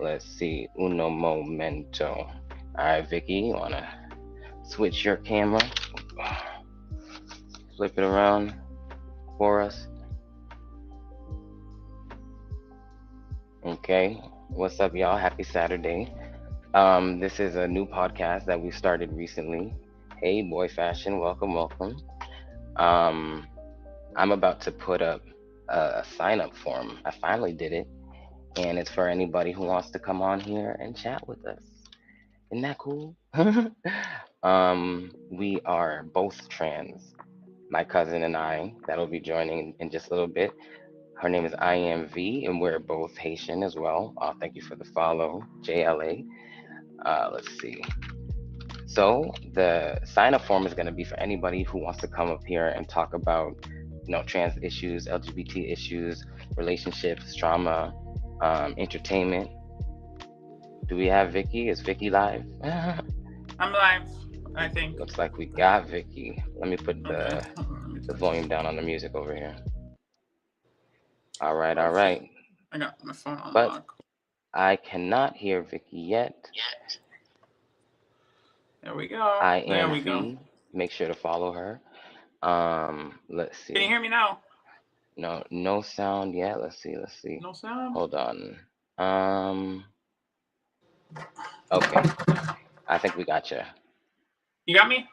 Let's see. Uno momento. All right, Vicky, you wanna switch your camera? Flip it around for us. Okay. What's up, y'all? Happy Saturday. This is a new podcast that we started recently. Hey, Boy Fashion, welcome, welcome. Um, I'm about to put up a sign up form. I finally did it, and it's for anybody who wants to come on here and chat with us. Isn't that cool? We are both trans. My cousin and I, that'll be joining in just a little bit. Her name is IAMV, and we're both Haitian as well. Thank you for the follow, JLA. Let's see. So the sign up form is going to be for anybody who wants to come up here and talk about, trans issues, LGBT issues, relationships, trauma, entertainment. Do we have Vicky? Is Vicky live? I'm live, I think. Looks like we got Vicky. Let me put Okay. the volume down on the music over here. All right, all Oh shit. right. I got my phone on But lock. I cannot hear Vicky yet. There we go. There we go. IMV, make sure to follow her. Let's Can you see. hear me now? No, no sound yet. Let's see. Let's see. No sound? Hold on. Um, okay. I think we got you. You got me?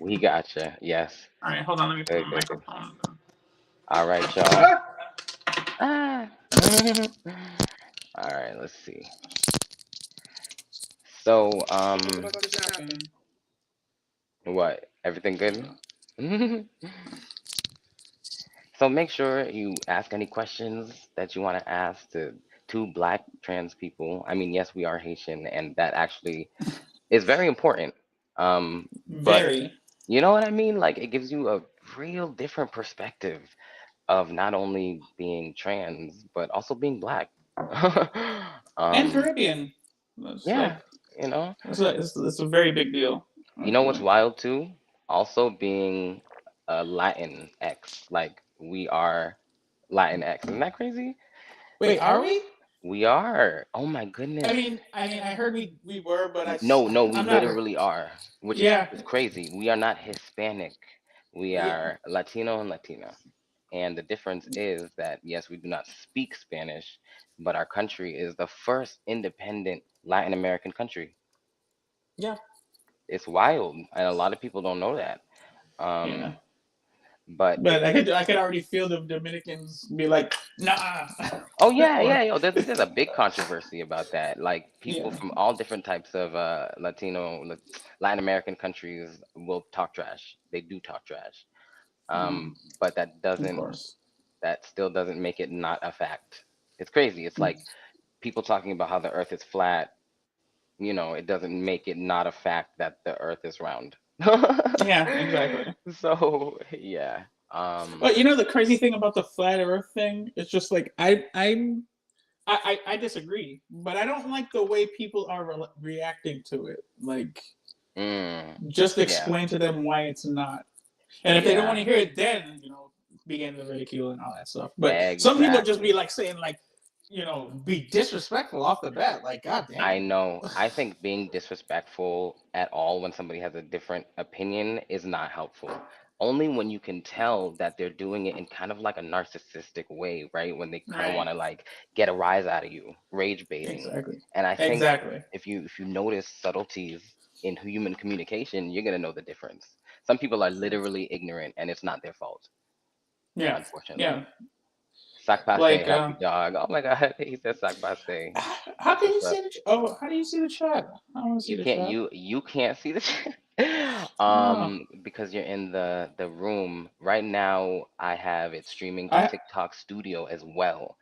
We got you. Yes. Alright, hold on, let me put Good, my good, good. microphone. All right, y'all. Ah. All right. Let's see. So, What the fuck just happened? what? Everything good? So make sure you ask any questions that you want to ask to two black trans people. I mean, yes, we are Haitian, and that actually is very important. But Very. you know what I mean? Like it gives you a real different perspective of not only being trans, but also being black. And um, Caribbean. It's like, yeah, you know. it's a very big deal, You know what's actually. wild too? Also being a Latin X, like we are Latin X. Isn't that crazy? Wait, are we? We are. Oh my I goodness. mean, I mean, I heard we were, but No, no, we I'm not. literally are, which is Yeah, crazy. We are not Hispanic. We yeah, are Latino and Latina. And the difference is that, yes, we do not speak Spanish, but our country is the first independent Latin American country. yeah, It's wild, and a lot of people don't know that. yeah. Um, but But I could already feel the Dominicans be like, nah, oh yeah, or yeah, yo, there's a big controversy about that. Like people yeah, from all different types of Latin American countries will talk trash. They do talk trash. mm, But of course. that still doesn't make it not a fact. It's crazy. It's like people talking about how the earth is flat, it doesn't make it not a fact that the earth is round. Yeah, exactly. So, yeah. Um But the crazy thing about the flat Earth thing, it's just like I disagree, but I don't like the way people are reacting to it. Like, just yeah. explain to them why it's not. And if they don't want Yeah. to hear it, then begin the ridicule and all that stuff. But some people just be Exactly. like saying like, be disrespectful off the bat. Like, god I damn. know. I think being disrespectful at all when somebody has a different opinion is not helpful. Only when you can tell that they're doing it in kind of like a narcissistic way, right? When they kind of Right. want to like get a rise out of you, rage baiting. Exactly. And I think Exactly. if you notice subtleties in human communication, you're gonna know the difference. Some people are literally ignorant and it's not their fault, Yeah. unfortunately. Yeah. Sac passe, Like, happy dog. Oh my god, he said sac passe. how That's can you what's see up. the? Oh, how do you see the chat? I want to see You the can't chat. you can't see the chat Oh, because you're in the room right now. I have it streaming to I TikTok Studio as well.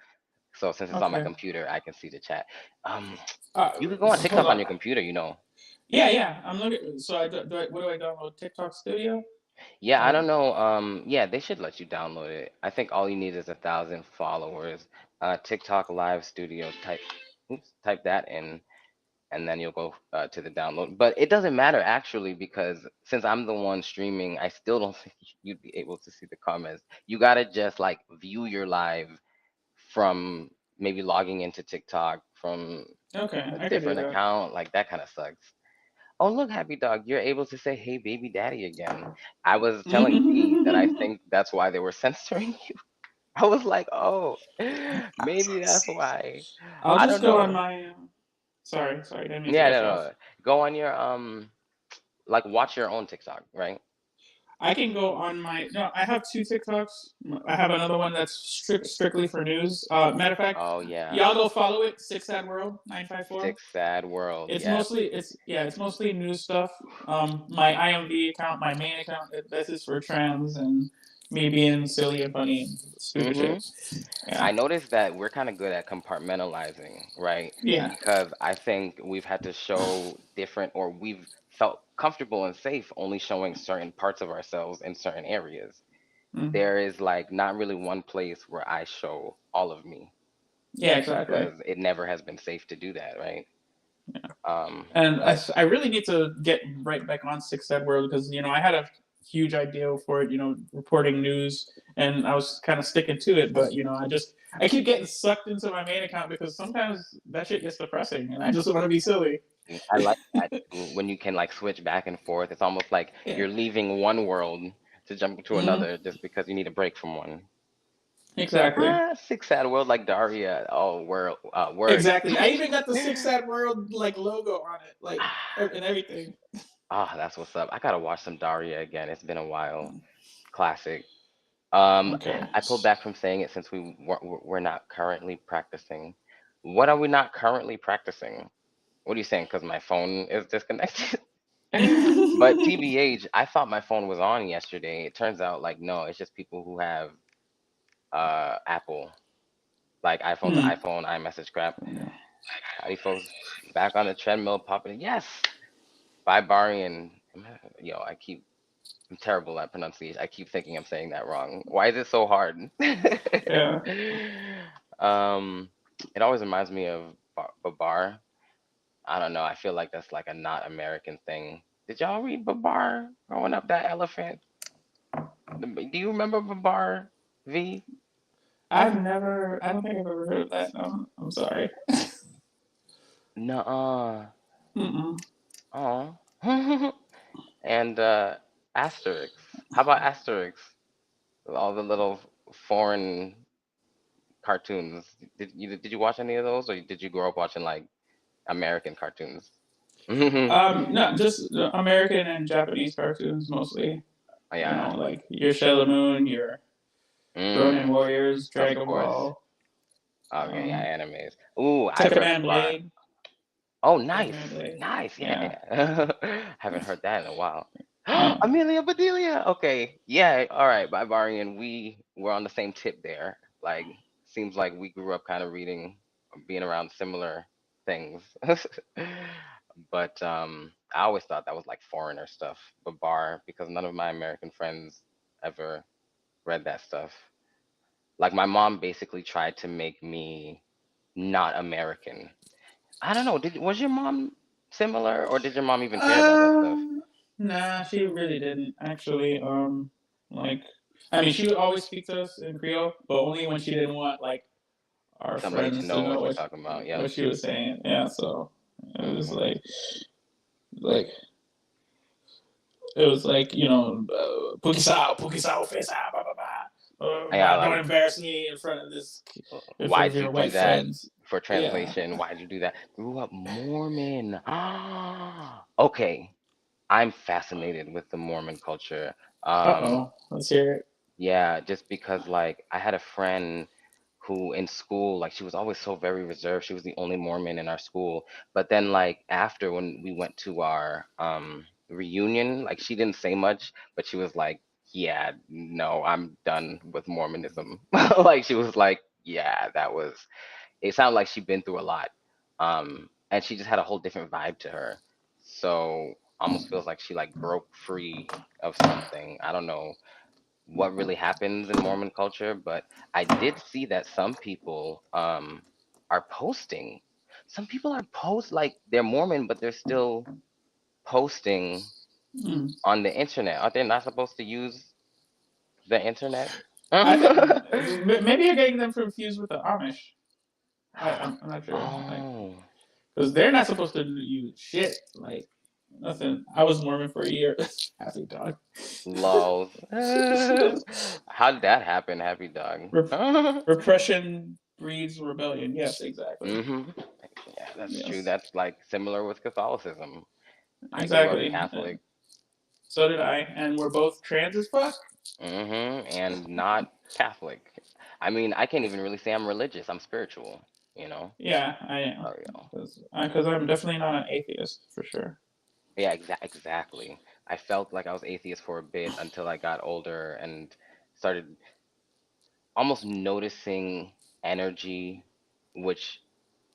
So since it's on my okay. computer, I can see the chat. Um, Uh, you could go on Hold TikTok on on. your computer. Yeah, yeah. I'm looking. So what do I download? TikTok Studio Yeah, I or don't know. Yeah, they should let you download it. I think all you need is 1,000 followers. TikTok Live Studio. Type that in, and then you'll go to the download. But it doesn't matter actually because since I'm the one streaming, I still don't think you'd be able to see the comments. You gotta just like view your live from maybe logging into TikTok from Okay, A I could do different that. account, like that kind of sucks. Oh, look, Happy Dog, you're able to say "Hey, baby daddy" again. I was telling V that I think that's why they were censoring you. I was like, oh, maybe that's why. I'll I just don't go on know. my. Sorry, didn't mean to Yeah, cut no, you off. no. Go on your like watch your own TikTok, right? I can go on my. No, I have two TikToks. I have another one that's strictly for news. Matter of fact, Oh yeah. y'all go follow it. Six Sad World 954. Six Sad World. It's Yes. mostly it's mostly news stuff. My IMV account, my main account, this is for trans and me being silly and funny and stupid Mm-hmm. shit. Yeah, I noticed that we're kind of good at compartmentalizing, right? yeah. Because I think we've had to show different, or we've felt comfortable and safe only showing certain parts of ourselves in certain areas. Mm. There is like not really one place where I show all of me Yeah, exactly. because it never has been safe to do that, right? And But I really need to get right back on Six Ed World because I had a huge idea for it, reporting news, and I was kind of sticking to it. But I keep getting sucked into my main account because sometimes that shit gets depressing, and I just want to be silly. I like that too, when you can like switch back and forth. It's almost like Yeah. you're leaving one world to jump into Hmm. another just because you need a break from one. Exactly. Six sad world like Daria. Oh, word. Exactly. I even got the Six Ed World logo on it, and everything. Ah, that's what's up. I gotta watch some Daria again. It's been a while. Classic. Okay. I pulled back from saying it since we're not currently practicing. What are we not currently practicing? What are you saying? Because my phone is disconnected. But TBH, I thought my phone was on yesterday. It turns out like no, it's just people who have Apple, like iPhone to Hmm. iPhone iMessage crap. Howdy folks, back on the treadmill popping. Yes, Barbarian. Yo, I'm terrible at pronunciation. I keep thinking I'm saying that wrong. Why is it so hard? Yeah. um, it always reminds me of Babar. I don't know. I feel like that's like a not American thing. Did y'all read Babar growing up? That elephant. Do you remember Babar V? I've never. I don't think I've ever heard of that. No, I'm sorry. Nuh-uh. Mm-mm. Oh. And Asterix. How about Asterix? All the little foreign cartoons. Did you watch any of those, or did you grow up watching like American cartoons? Oh No, just American and Japanese cartoons mostly. yeah. Like your Sailor Moon, your Ronin Mm, Warriors, of Dragon course. Ball, Okay, um, yeah, animes. Ooh, I Tekkaman forgot. Blade, Oh, nice, Tekkaman Blade. nice. Yeah, Yeah. yeah. Haven't heard that in a while. Yeah. Amelia Bedelia. Okay, yeah. All right, Barbarian. We were on the same tip there. Like, seems like we grew up kind of reading, being around similar things. But I always thought that was like foreigner stuff, Babar, because none of my American friends ever read that stuff. Like my mom basically tried to make me not American. I don't know. Did was your mom similar, or did your mom even care about that stuff? Um, nah, she really didn't actually. Like, I mean, she would always speak to us in Creole, but only when she didn't want our Somebody to friends to know know what you're talking about. Yep. what she was saying. Yeah, so it was Hmm. like it was like Pukisao, face blah blah blah. Yeah, Don't like, embarrass me in front of why'd you your do white that? friends. For Yeah. translation, why'd you do that? Grew up Mormon. Okay, I'm fascinated with the Mormon culture. Uh Um, oh. Let's hear it. yeah, just because like I had a friend who in school, like she was always so very reserved. She was the only Mormon in our school. But then like after when we went to our reunion, like she didn't say much, but she was like, "Yeah, no, I'm done with Mormonism." Like she was like, "Yeah, that was." It sounded like she'd been through a lot. And she just had a whole different vibe to her. So almost feels like she like broke free of something. I don't know what really happens in Mormon culture, but I did see that some people are posting. Some people are like they're Mormon, but they're still posting Mm. on the internet. Aren't they not supposed to use the internet? I think maybe you're getting them confused with the Amish. I'm not sure. Oh, because they're not supposed to do you shit. Like nothing. I was Mormon for a year. Happy dog. Lols. How did that happen, Happy Dog? Rep- Repression breeds rebellion. Yes, exactly. Mm-hmm. Yeah, that's true. Yes, That's like similar with Catholicism. I grew up exactly. Catholic. So did I, and we're both trans as fuck. Mm-hmm. And not Catholic. I mean, I can't even really say I'm religious. I'm spiritual, you know? Yeah, I am. Oh, yeah. Because I'm definitely not an atheist for sure. Yeah, exactly. I felt like I was atheist for a bit until I got older and started almost noticing energy, which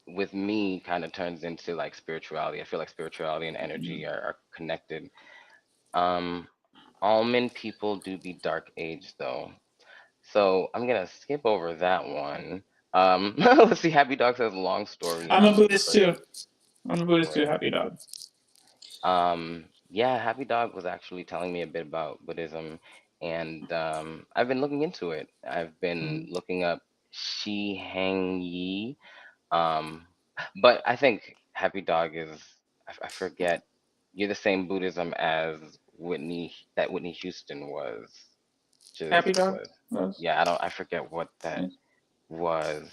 with me kind of turns into like spirituality. I feel like spirituality and energy are connected. Um, Almond people do be dark age though. So I'm gonna skip over that one. Let's see. Happy Dog says long story, I'm a not super Buddhist too. person. I'm a Buddhist too. Right. Happy dog. Yeah, Happy Dog was actually telling me a bit about Buddhism, and I've been looking into it. I've been Mm. looking up Shi Hang Yi. Um, but I think Happy Dog is, I forget, you're the same Buddhism as Whitney Houston was. Just Happy dog. was. Was. Yeah, I forget what that was.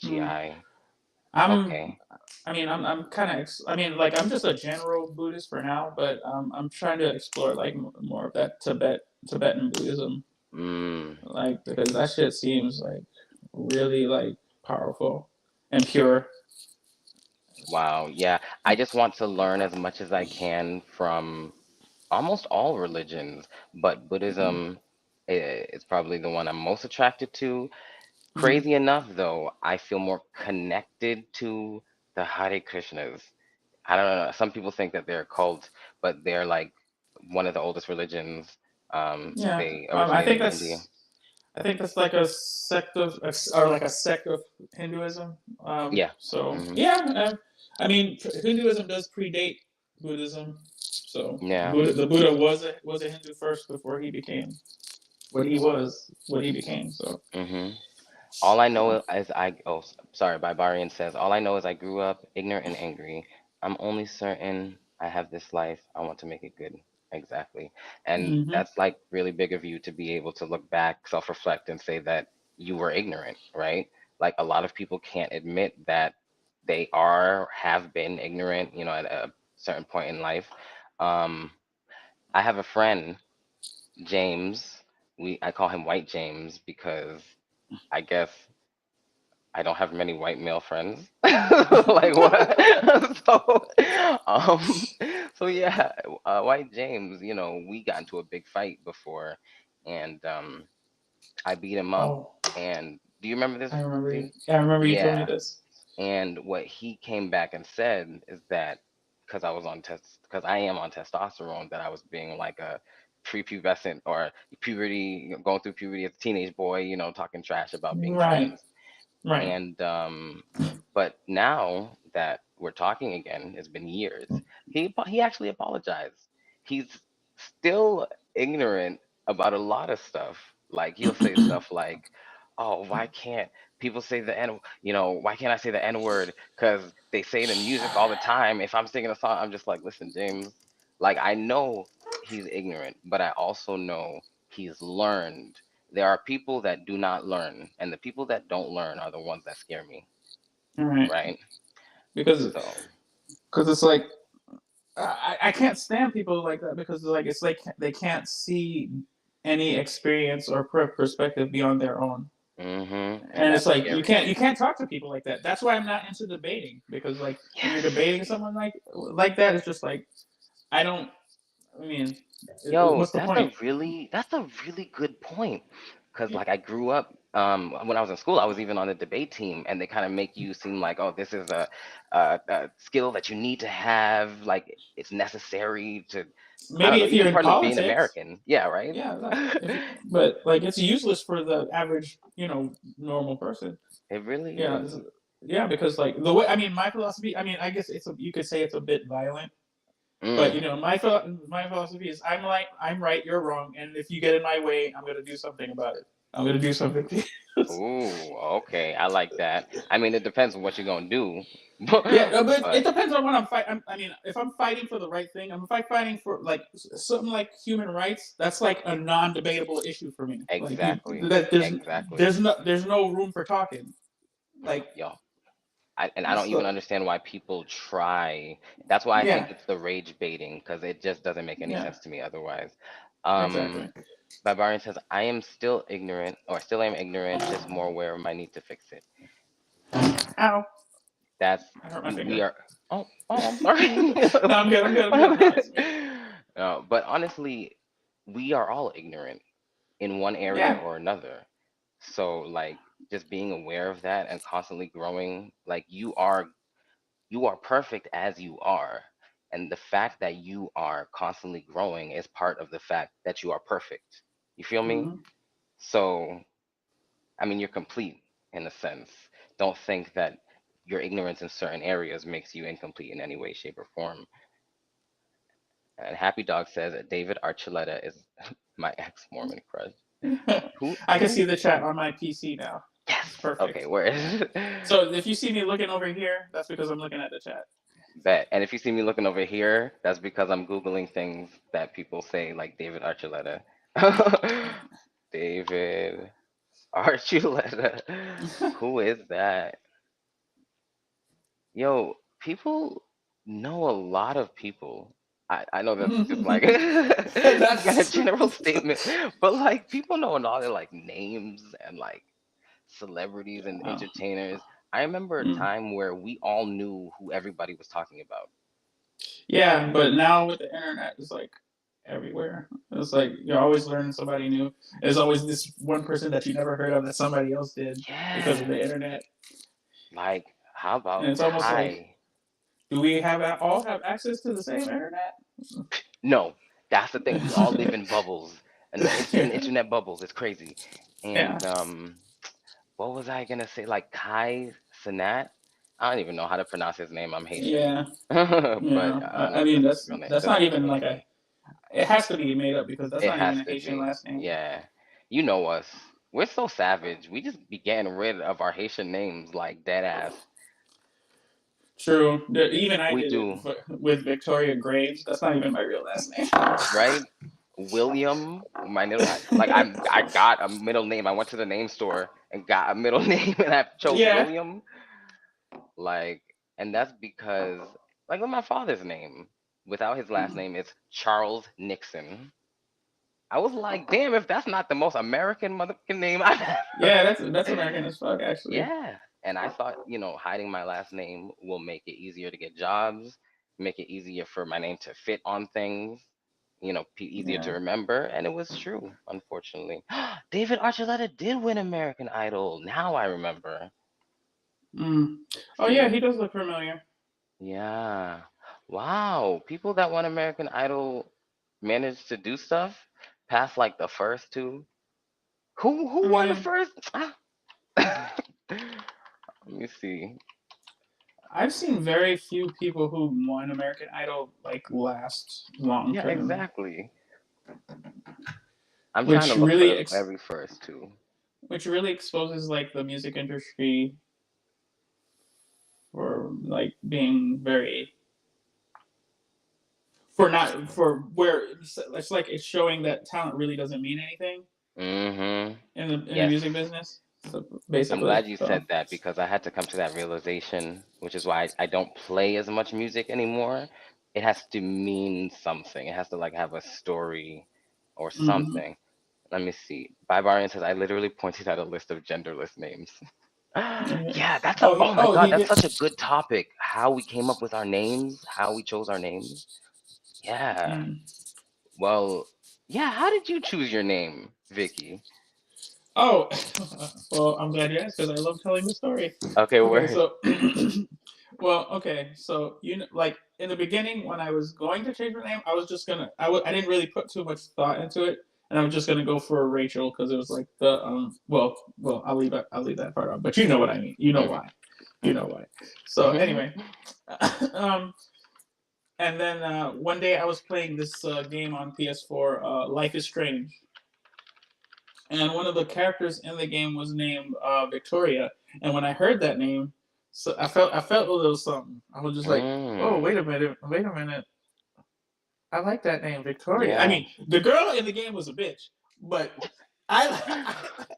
Mm. SGI. I'm. Okay. I mean, I'm kind of. I mean, like, I'm just a general Buddhist for now, but I'm trying to explore like more of that Tibetan Buddhism, Mm, like because that shit seems like really like powerful and pure. wow. Yeah. I just want to learn as much as I can from almost all religions, but Buddhism is probably the one I'm most attracted to. Mm-hmm. Crazy enough, though, I feel more connected to the Hare Krishnas. I don't know. Some people think that they're a cult, but they're like one of the oldest religions. Yeah, They I originated think in India. that's like a sect of or like a sect of Hinduism. Yeah. So Hmm. yeah, I mean Hinduism does predate Buddhism. So Yeah. The Buddha was a Hindu first before he became what he became. So Hmm. All I know is sorry, Barbarian says, all I know is I grew up ignorant and angry. I'm only certain I have this life. I want to make it good. Exactly. And hmm that's like really big of you to be able to look back, self-reflect, and say that you were ignorant, right? Like a lot of people can't admit that they have been ignorant, at a certain point in life. Um, I have a friend, James. I call him White James because I guess I don't have many white male friends. Like what? So, um, so yeah, White James, we got into a big fight before, and I beat him up. oh, And do you remember this? I remember Do you. Yeah, I remember you told me Yeah. this. And what he came back and said is that because I am on testosterone, that I was being like a prepubescent or puberty, going through puberty as a teenage boy, talking trash about being Right, trans. right. And but now that we're talking again, it's been years. He actually apologized. He's still ignorant about a lot of stuff. Like he'll say stuff like, "Oh, why can't people say the N? Why can't I say the N word? Because they say it in music all the time. If I'm singing a song, I'm just like, listen, James. Like I know he's ignorant, but I also know he's learned. There are people that do not learn, and the people that don't learn are the ones that scare me, All right, right? because So, it's like I can't stand people like that because like it's like they can't see any experience or perspective beyond their own, and and it's that's like scary. you can't talk to people like that. That's why I'm not into debating because like when you're Yes. debating someone like that, it's just like I don't. I mean, Yo, what's the point? that's a really good point. Because Yeah. like I grew up when I was in school, I was even on the debate team, and they kind of make you seem like, oh, this is a skill that you need to have, like it's necessary to, I don't Maybe know, if you're even in part of being politics, American. Yeah, right. yeah. But like it's useless for the average, normal person. It really Yeah, is. yeah, because like the way I mean, my philosophy. I mean, I guess you could say it's a bit violent, but Mm, my philosophy is I'm right, you're wrong, and if you get in my way, I'm gonna do something about it. I'm gonna do something to you. Ooh, okay. I like that. I mean, it depends on what you're gonna do. Yeah, but it But depends on what I'm fighting. I mean, if I'm fighting for the right thing, if I'm fighting for like something like human rights, that's like a non-debatable issue for me. Like you, exactly. that Exactly. there's no room for talking. Like Yo, I don't even so, understand why people try. That's why I think yeah, it's the rage baiting, because it just doesn't make any yeah, sense to me otherwise. exactly. Barbarian says, I am still ignorant, or still am ignorant, just more aware of my need to fix it. Ow! That's I hurt my we finger. are. Oh, I'm sorry. No, I'm good. I'm good. I'm good. No, it's me. No, but honestly, we are all ignorant in one area Yeah. or another. So like just being aware of that and constantly growing, like you are perfect as you are. And the fact that you are constantly growing is part of the fact that you are perfect. You feel me? Mm-hmm. So, I mean, you're complete in a sense. Don't think that your ignorance in certain areas makes you incomplete in any way, shape, or form. And Happy Dog says that David Archuleta is my ex Mormon crush. Who? I can Who? see the chat on my PC now. Yes. It's Okay. perfect. Where is? So if you see me looking over here, that's because I'm looking at the chat. Bet. And if you see me looking over here, that's because I'm Googling things that people say, like David Archuleta. David Archuleta. Who is that? Yo, people know a lot of people. I know that's just like just kind of That's general statement, but like people know all their like names and like celebrities and wow. entertainers. I remember a Mm. time where we all knew who everybody was talking about. Yeah, but now with the internet, it's like everywhere. It's like you're always learning somebody new. There's always this one person that you never heard of that somebody else did because of Yeah. the internet, Like, how and about it's almost like, Kai? do we have all have access to the same internet? No, that's the thing. We all live in bubbles and in internet bubbles. It's crazy. Yeah, And what was I gonna say? Like Kai Sanat? I don't even know how to pronounce his name. I'm Haitian, yeah, but yeah. I don't know I if mean, that's his real name. that's That's not not his even real like name. a. It has to be made up because that's It not even has a to Haitian be. last name. Yeah. You know us. We're so savage. We just be getting rid of our Haitian names like dead ass. True. Even I We did it do, with Victoria Graves. That's not even my real last name. right? William, my middle, like I got a middle name. I went to the name store and got a middle name, and I chose Yeah. William. Like, and that's because, like, with my father's name, without his last Mm. name, it's Charles Nixon. I was like, damn, if that's not the most American motherfucking name I've Yeah, ever. that's American as fuck, actually. Yeah, and I thought, hiding my last name will make it easier to get jobs, make it easier for my name to fit on things, easier to Yeah. remember, and it was true, unfortunately. David Archuleta did win American Idol. Now I remember. Mm. Oh yeah, See? he does look familiar. Yeah. Wow. People that won American Idol managed to do stuff past like the first two. Who I won the mean, first? Let me see. I've seen very few people who won American Idol like last long Yeah, term, exactly. I'm trying to which look for really the very first two. which really exposes like the music industry for like being very for not for where it's like it's showing that talent really doesn't mean anything Mm-hmm. in the Yes. music business. So I'm basically, glad you so said that because I had to come to that realization, which is why I don't play as much music anymore. It has to mean something. It has to like have a story or mm, something. Let me see. Barbarian says I literally pointed out a list of genderless names. yeah. Yeah, Oh, oh my God, he that's did. such a good topic. How we came up with our names, how we chose our names. Yeah. Mm. Well, yeah, how did you choose your name, Vicky? Oh, well, I'm glad you asked because I love telling the story. Okay, Okay, word. so, well, okay, so like in the beginning when I was going to change my name, I was just gonna, I didn't really put too much thought into it, and I was just gonna go for a Rachel because it was like the well, I'll leave that part out, but you know what I mean, you know Hmm. why, you know why. So anyway, um, and then one day I was playing this game on PS4, Life is Strange, and one of the characters in the game was named Victoria. And when I heard that name, so I felt a little something. I was just like, oh, Mm, wait a minute. I like that name, Victoria. I yeah. mean, the girl in the game was a bitch, but I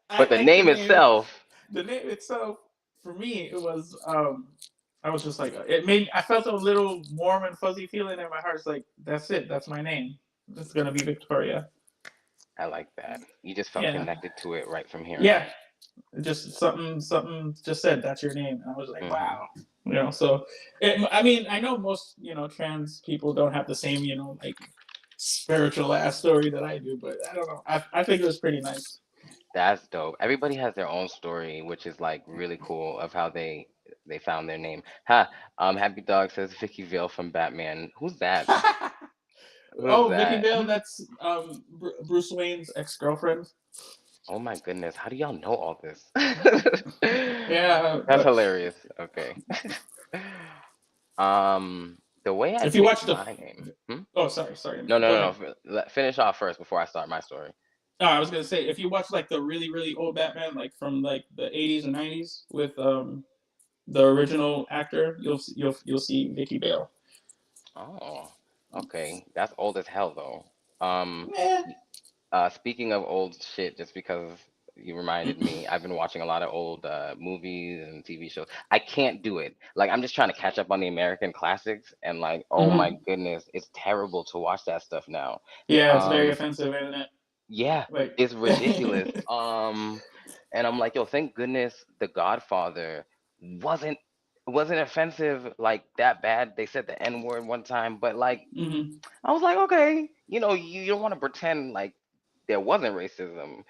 I But the like the name name. itself, The name itself, for me, it was. I was just like, it made. I felt a little warm and fuzzy feeling in my heart. It's like, that's it. That's my name. It's gonna be Victoria. I like that. You just felt Yeah, connected to it right from hearing yeah. it. Just something just said that's your name, and I was like, Hmm. wow. So I mean, I know most trans people don't have the same like spiritual ass story that I do, but I don't know. I think it was pretty nice. That's dope. Everybody has their own story, which is like really cool of how they found their name. Ha. Happy Dog says Vicky Vale from Batman. Who's that? Who's Oh, Vicky that? Vale, that's Bruce Wayne's ex girlfriend. Oh my goodness. How do y'all know all this? Yeah, That's hilarious. Okay. The way I if you picked watch the, my name. Hmm? oh, sorry, No, go no, no, ahead. no. Finish off first before I start my story. No, I was gonna say if you watch like the really old Batman, like from like the 80s and 90s with the original actor, you'll see Vicky Vale. Oh, okay. That's old as hell though. Eh. Speaking of old shit, just because you reminded me, I've been watching a lot of old movies and TV shows. I can't do it. Like I'm just trying to catch up on the American classics, and like, oh my Hmm. goodness, it's terrible to watch that stuff now. Yeah, it's very Um, offensive, isn't it? yeah, Like, it's ridiculous. And I'm like, yo, thank goodness The Godfather wasn't wasn't offensive like that bad. They said the N word one time, but like hmm, I was like, okay, you don't want to pretend like there wasn't racism,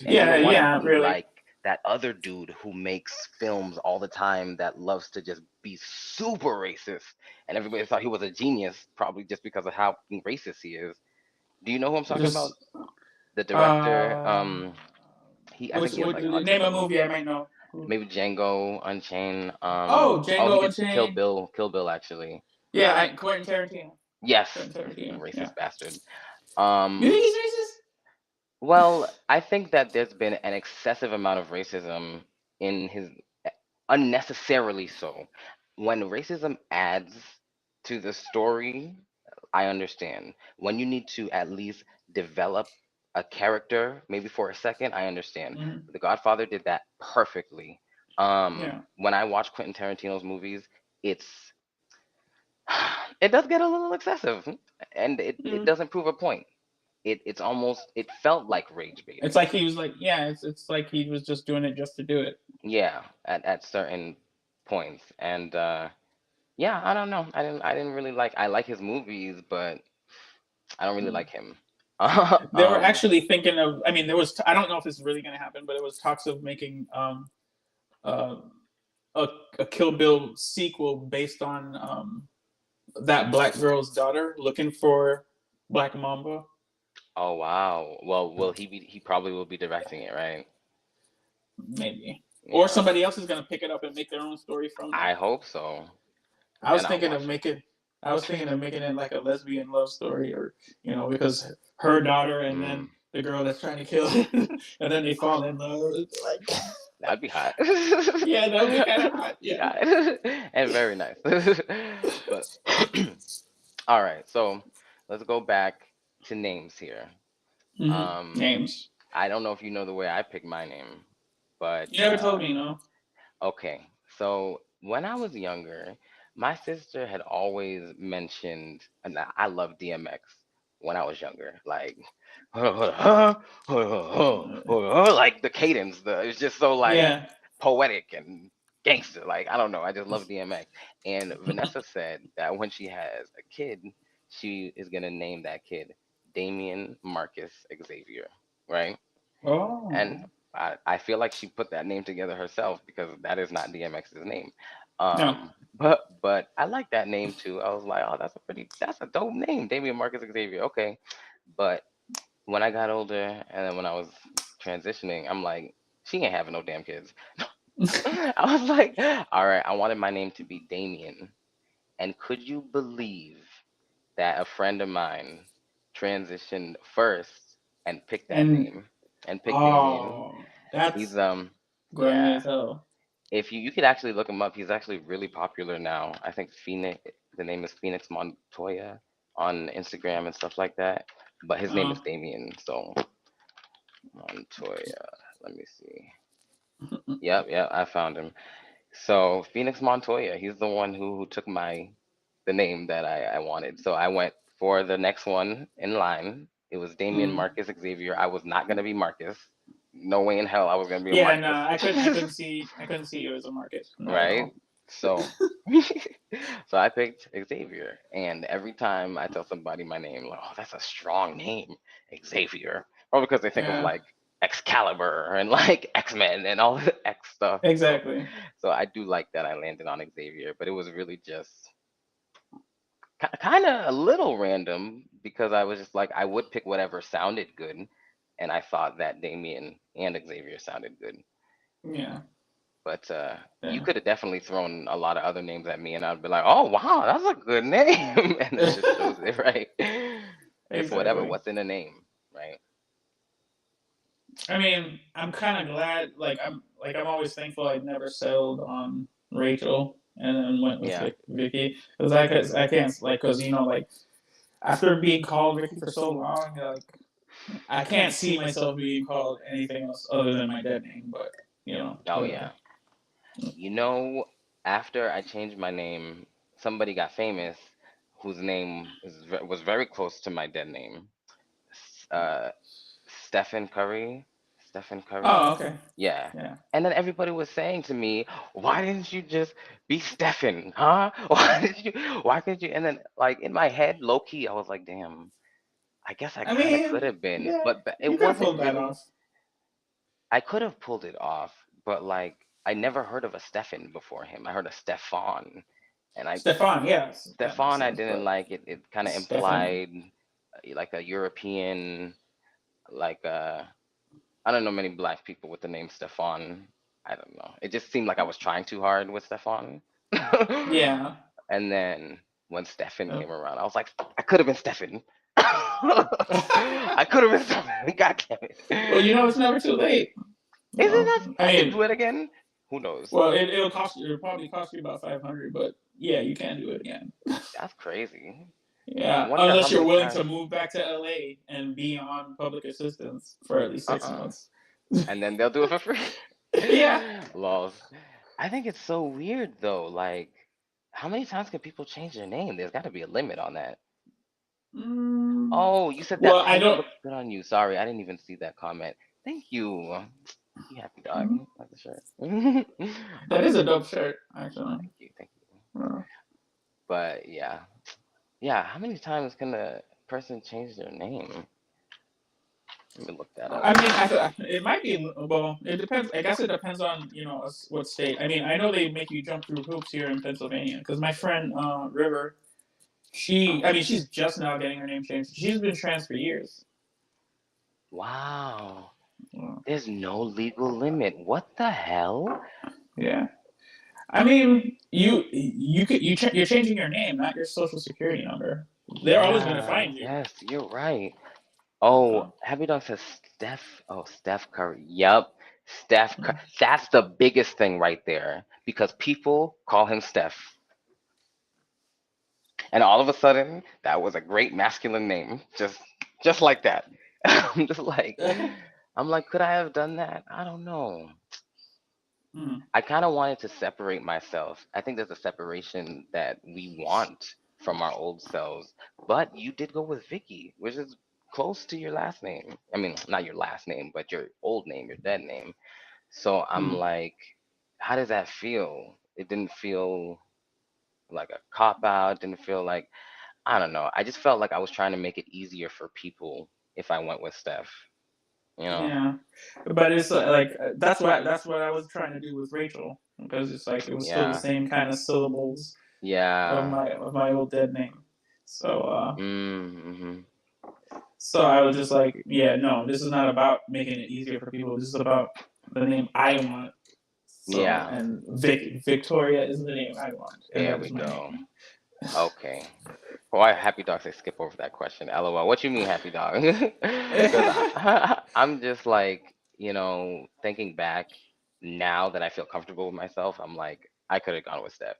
and you yeah, don't want to yeah, be really. like that other dude who makes films all the time that loves to just be super racist, and everybody thought he was a genius, probably just because of how racist he is. Do you know who I'm talking about? Just The director, uh, I think which he has would like a bunch of name a movies. movie I might know. Maybe Django Unchained. Oh, Oh, he Django did Unchained. Kill Bill actually. Yeah, Quentin Tarantino. Yes, Quentin Tarantino. Yeah. racist bastard. You Um, think he's racist? well, I think that there's been an excessive amount of racism in his unnecessarily so. When racism adds to the story, I understand. When you need to at least develop a character, maybe for a second, I understand. Hmm. The Godfather did that perfectly. Yeah. When I watch Quentin Tarantino's movies, it's it does get a little excessive, and it Mm. doesn't prove a point. It's almost it felt like rage It's baiting. like he was like, yeah, it's like he was just doing it just to do it. Yeah, at certain points, and yeah, I don't know. I didn't really like. I like his movies, but I don't really Mm. like him. They were um. actually thinking of. I mean, there was. I don't know if this is really going to happen, but it was talks of making uh, a a Kill Bill sequel based on that black girl's daughter looking for Black Mamba. Oh wow. Well, will he be? He probably will be directing it, right? Maybe, or Yeah. somebody else is going to pick it up and make their own story from I that. hope so. I was Then I'll thinking of watch it. making. I was thinking of making it like a lesbian love story, or because her daughter and then Mm, the girl that's trying to kill her, and then they fall in love. It's like, that'd be hot. yeah, that would be kind of hot. Yeah. Yeah, and very nice. But all right, so let's go back to names here. Um, Names. I don't know if you know the way I pick my name, but You never told me, no. okay. So when I was younger, my sister had always mentioned, and I love DMX when I was younger, like like the cadence, it's just so like Yeah. poetic and gangster. Like I don't know, I just love DMX. And Vanessa said that when she has a kid, she is gonna name that kid Damien Marcus Xavier, right? And Oh. I feel like she put that name together herself because that is not DMX's name. No. But I like that name too. I was like, oh, that's a dope name, Damian Marcus Xavier. Okay, but when I got older and then when I was transitioning, I'm like, she ain't having no damn kids. I was like, all right, I wanted my name to be Damien. And could you believe that a friend of mine transitioned first and picked that and name? and picked Damien. Oh, He's that's gourmet yeah. as hell. If you could actually look him up, he's actually really popular now. I think Phoenix, the name is Phoenix Montoya on Instagram and stuff like that. But his name Uh, is Damien, so Montoya. Let me see. Yep, yep, I found him. So Phoenix Montoya, he's the one who took the name that I wanted. So I went for the next one in line. It was Damian mm. Marcus Xavier. I was not gonna be Marcus. No way in hell I was gonna be a Yeah, no, Marcus. I couldn't see you as a market, not at Right? all. So so I picked Xavier. And every time I tell somebody my name, like, oh, that's a strong name, Xavier. Or because they think of Yeah, like Excalibur and like X-Men and all the X stuff. So exactly. so I do like that I landed on Xavier, but it was really just kind of a little random because I was just like I would pick whatever sounded good, and I thought that Damien and Xavier sounded good. Yeah, But you yeah. could have definitely thrown a lot of other names at me, and I'd be like, "Oh wow, that's a good name," and it just shows it, right? It's whatever, Exactly. what's in a name, right? I mean, I'm kind of glad. I'm always thankful I never settled on Rachel and then went with Yeah, Vicky because I can't because after being called Vicky for so long, I can't see myself being called anything else other than my dead name. But oh whatever. yeah. You know, after I changed my name, somebody got famous whose name was very close to my dead name. Uh, Stephen Curry. Stephen Curry. Oh, okay. Yeah. Yeah. And then everybody was saying to me, "Why didn't you just be Stephen, huh? Why did you? Why could you?" And then, like in my head, low key, I was like, "Damn, I guess I I kind of mean, could have been, yeah, but it you could have wasn't pulled that really. off. I could have pulled it off, but like I never heard of a Stefan before him. I heard a Stefan, and Stefan, yes, that makes Stefan I sense. didn't But like it. It kind of Stephanie, implied like a European, like I don't know many black people with the name Stefan. I don't know. It just seemed like I was trying too hard with Stefan. yeah. And then when Stefan Uh, came around, I was like, I could have been Stefan. I could have been Stefan. God damn well, it. it's never too late. Isn't that? I I could do mean, it again. Who knows? well, it'll cost you. It'll probably cost you about 500, but yeah, you can do it again. That's crazy. I Yeah, wonder how unless you're many willing to times. move back to LA and be on public assistance for at least 6 months. And then they'll do it for free. Yeah. Laws. I think it's so weird though. Like, how many times can people change their name? There's got to be a limit on that. Mm, Oh, you said that well, I title don't. looks good on you. Sorry, I didn't even see that comment. Thank you. You happy dog. Mm, Like the shirt. that is a Thank dope shirt, actually. you. Thank you. Uh, But yeah. Yeah, how many times can a person change their name? Let me look that up. I mean, it might be. Well, it depends. I guess it depends on what state. I mean, I know they make you jump through hoops here in Pennsylvania because my friend River, I mean, she's just now getting her name changed. She's been trans for years. Wow. Well, There's no legal limit. What the hell? yeah. I mean, you're changing your name, not your social security number. They're always going to Yeah, find you. yes, you're right. Oh, So, Happy Dog says Steph. Oh, Steph Curry. Yep. Steph Curry. That's the biggest thing right there because people call him Steph. And all of a sudden, that was a great masculine name. Just like that. I'm just like, I'm like, could I have done that? I don't know. mm, I kind of wanted to separate myself. I think there's a separation that we want from our old selves. But you did go with Vicky, which is close to your last name. I mean, not your last name, but your old name, your dead name. So I'm mm, like, how does that feel? It didn't feel like a cop out. Didn't feel like, I don't know. I just felt like I was trying to make it easier for people if I went with Steph, you know? yeah, but it's that's what I was trying to do with Rachel because it's like it was still the Yeah. same kind of syllables Yeah. of my old dead name. So Mm-hmm. so I was just like, yeah, no, this is not about making it easier for people. This is about the name I want. So Yeah. and Victoria is the name I want, and There that we is my go. name. Okay. Why happy dog say skip over that question? LOL. What you mean happy dog? Because I'm just like, thinking back now that I feel comfortable with myself, I'm like, I could have gone with Steph.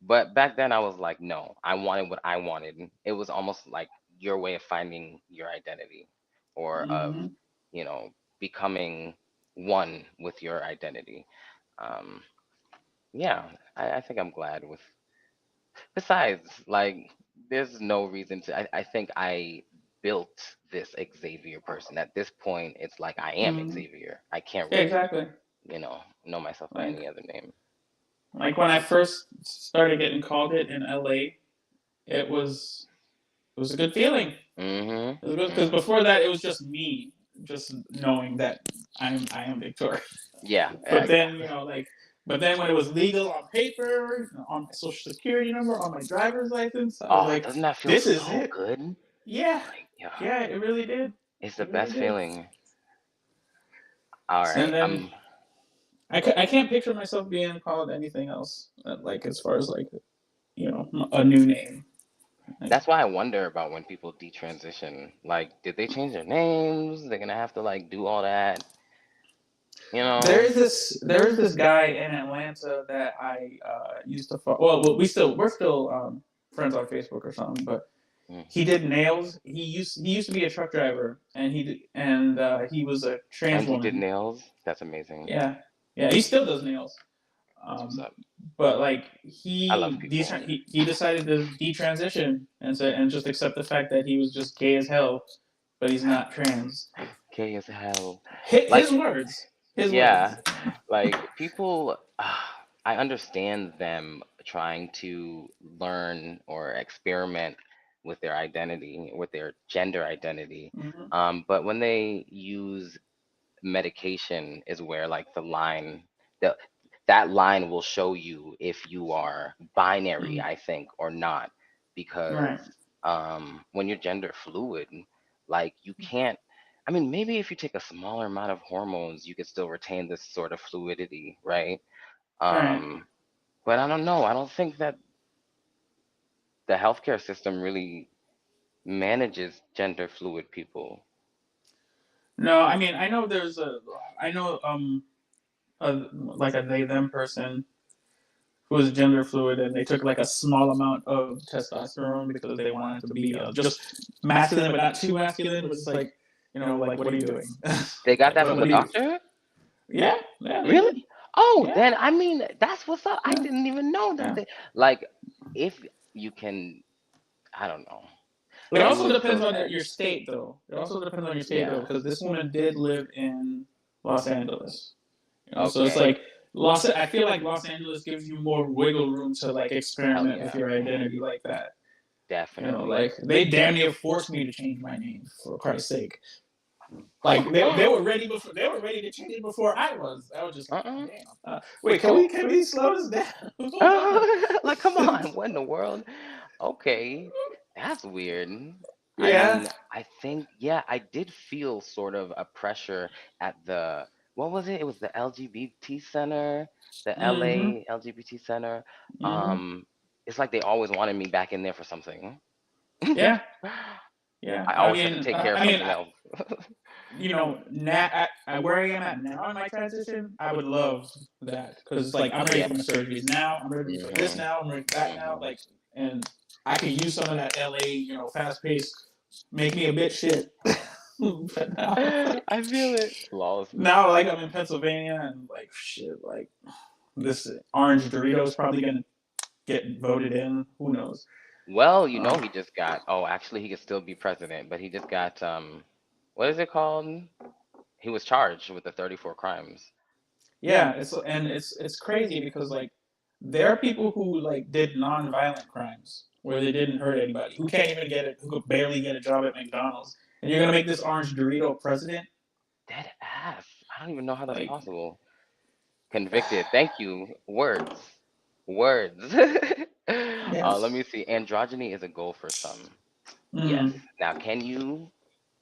But back then I was like, no, I wanted what I wanted. It was almost like your way of finding your identity or of, Hmm. you know, becoming one with your identity. Um, yeah, I think I'm glad with. Besides, like, there's no reason to. I think I built this Xavier person. At this point, it's like I am Hmm. Xavier. I can't Yeah, really, exactly. know myself by Like any other name. when I first started getting called it in LA, it was it was a good feeling. Mm-hmm. It was good because Mm. before that it was just me, just knowing that I am Victoria. Yeah. But then but then when it was legal on paper, on my social security number, on my driver's license, I was Oh, like, doesn't that feel this is so it. good? Yeah, Like, yeah, yeah, it really did. it's the It really best did. feeling. All And right. then I can't picture myself being called anything else, like as far as like a new name. Like, That's why I wonder about when people detransition. Like, did they change their names? They're gonna have to like do all that, you know? there is this guy in Atlanta that I used to follow. Well, we're still friends on Facebook or something, but Mm. he did nails. He used to be a truck driver, and he was a trans And he did woman. nails. That's amazing. Yeah, yeah, he still does nails. That's what's Um, up. but like I love people. he decided to detransition and just accept the fact that he was just gay as hell, but he's not trans. Gay as hell. His Like, words. His words. yeah, like people, I understand them trying to learn or experiment with their identity, with their gender identity. Hmm. But when they use medication is where like the that line will show you if you are binary, Mm. I think, or not, because Right. when you're gender fluid, like you can't. I mean, maybe if you take a smaller amount of hormones, you could still retain this sort of fluidity, right? Right. Um, but I don't know. I don't think that the healthcare system really manages gender fluid people. No, I mean I know like a they them person who was gender fluid and they took like a small amount of testosterone because they wanted to be just masculine but not too masculine. It was just like like what are you doing? They got Like that from what the are you? doctor? Yeah, yeah, they Really? did. Oh, Yeah, then I mean, that's what's up. I yeah, didn't even know that yeah. they like if you can, I don't know, It do also it depends so on that, your state, though. It also depends on your state, though, yeah. because this woman did live in Los Angeles. So it's Okay. like I feel like Los Angeles gives you more wiggle room to like Hell experiment with yeah. your identity like that. Definitely. Like they damn near forced me to change my name for Christ's sake. Like they were ready before they were ready to change it before I was. I was just like, Uh-uh. damn. Wait, can we slow this down? Hold on. Like, come on, what in the world? Okay, that's weird. I Yeah. mean, I think, yeah, I did feel sort of a pressure at what was it? It was the LGBT Center, the Mm-hmm. LA LGBT Center. Mm-hmm. Um, it's like they always wanted me back in there for something. Yeah. I Yeah. always have to take care of something else. now where I am at now in my transition, I would love that because it's like I'm ready Yeah. for my surgeries now. I'm ready for this Hmm. now. I'm ready for that now. Hmm. Like, and I could use some of that LA, fast paced, make me a bit shit. But I feel it. Laws. now, like I'm in Pennsylvania and like shit, like this orange Dorito is probably gonna get voted in. Who knows? Well, Uh, he just got, oh, actually he could still be president, but he just got what is it called? He was charged with the 34 crimes. yeah, it's crazy because like there are people who like did non-violent crimes where they didn't hurt anybody, who can't even get it, who could barely get a job at McDonald's, and you're gonna make this orange Dorito president? Dead ass. I don't even know how that's Like, possible. Convicted. Thank you. Words. Words. Let yes. me see. Androgyny is a goal for some. Yes. Mm. Now, can you,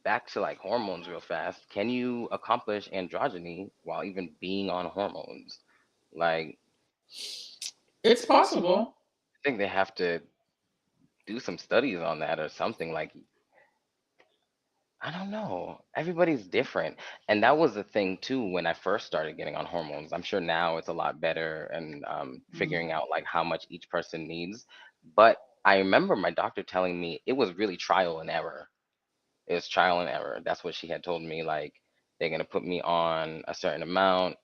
back to like hormones real fast, can you accomplish androgyny while even being on hormones? Like, It's possible. I think they have to do some studies on that or something. Like, I don't know. Everybody's different. And that was the thing too when I first started getting on hormones. I'm sure now it's a lot better and Mm, figuring out like how much each person needs. But I remember my doctor telling me it was really trial and error. It was trial and error. That's what she had told me. Like, they're gonna put me on a certain amount,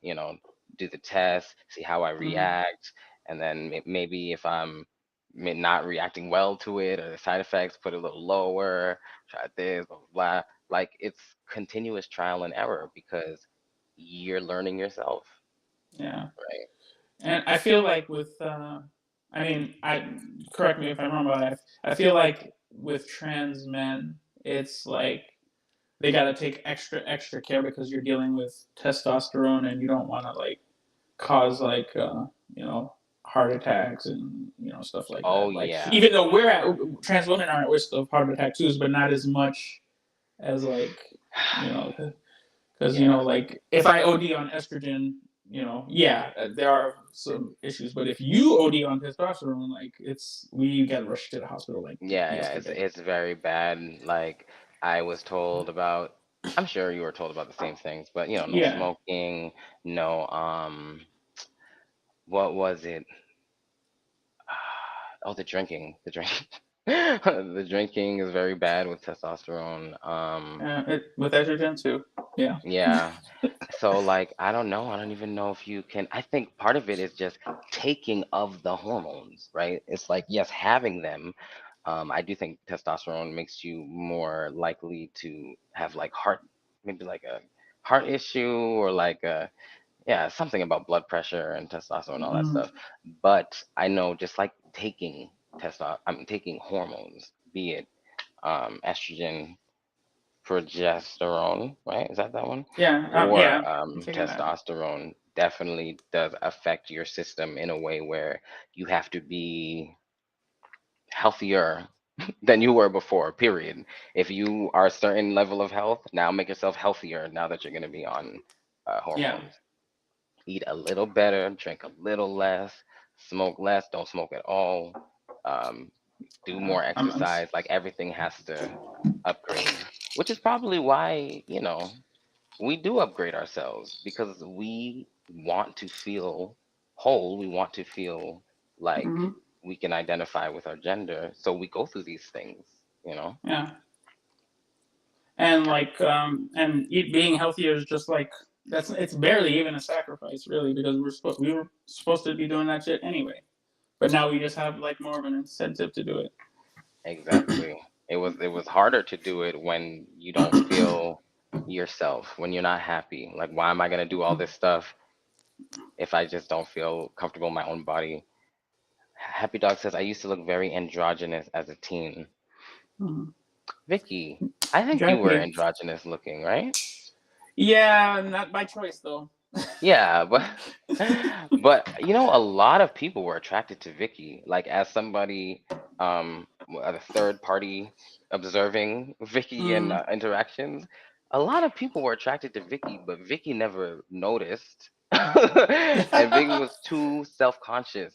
do the test, see how I mm, react, and then maybe if I'm not reacting well to it or the side effects, put it a little lower, try this, blah, blah, blah. Like, it's continuous trial and error because you're learning yourself, yeah. right? And I feel like with, I mean, I correct me if I'm wrong, but I feel like with trans men, it's like they got to take extra care because you're dealing with testosterone and you don't want to like cause like heart attacks and stuff like Oh that. Like yeah. even though trans women are at risk of heart attack too, but not as much as like you know because Yeah. like if I OD on estrogen, yeah, there are some issues. But if you OD on testosterone, like we got rushed to the hospital like Yeah, yeah, it's yesterday. it's very bad. Like, I was told about, I'm sure you were told about the same things, but no Yeah. smoking, no what was it? Oh, the drinking. The drinking. The drinking is very bad with testosterone. With estrogen too. Yeah. Yeah. So like, I don't know. I don't even know if you can. I think part of it is just taking of the hormones, right? It's like, yes, having them. I do think testosterone makes you more likely to have like maybe like a heart issue or like yeah, something about blood pressure and testosterone and all that Mm, stuff. But I know just like taking I'm taking hormones, be it estrogen, progesterone, right? Is that one? yeah. Or Yeah. I'm taking that. testosterone definitely does affect your system in a way where you have to be healthier than you were before, period. If you are a certain level of health, now make yourself healthier now that you're going to be on Yeah. hormones. Eat a little better, drink a little less, smoke less, don't smoke at all, um, do more I'm exercise. Like, everything has to upgrade, which is probably why, we do upgrade ourselves because we want to feel whole. We want to feel like mhm, we can identify with our gender. So we go through these things, you know? yeah. And like being healthier is just like it's barely even a sacrifice really because we were supposed to be doing that shit anyway. But now we just have like more of an incentive to do it. Exactly. It was harder to do it when you don't feel yourself, when you're not happy. Like, why am I gonna do all this stuff if I just don't feel comfortable in my own body? Happy Dog says I used to look very androgynous as a teen. Mhm. Vicky, I think you were Jackie. androgynous looking, right? Yeah, not by choice though. Yeah, but a lot of people were attracted to Vicky. Like, as somebody, a third party observing Vicky and Mm. interactions, a lot of people were attracted to Vicky, but Vicky never noticed, and Vicky was too self-conscious,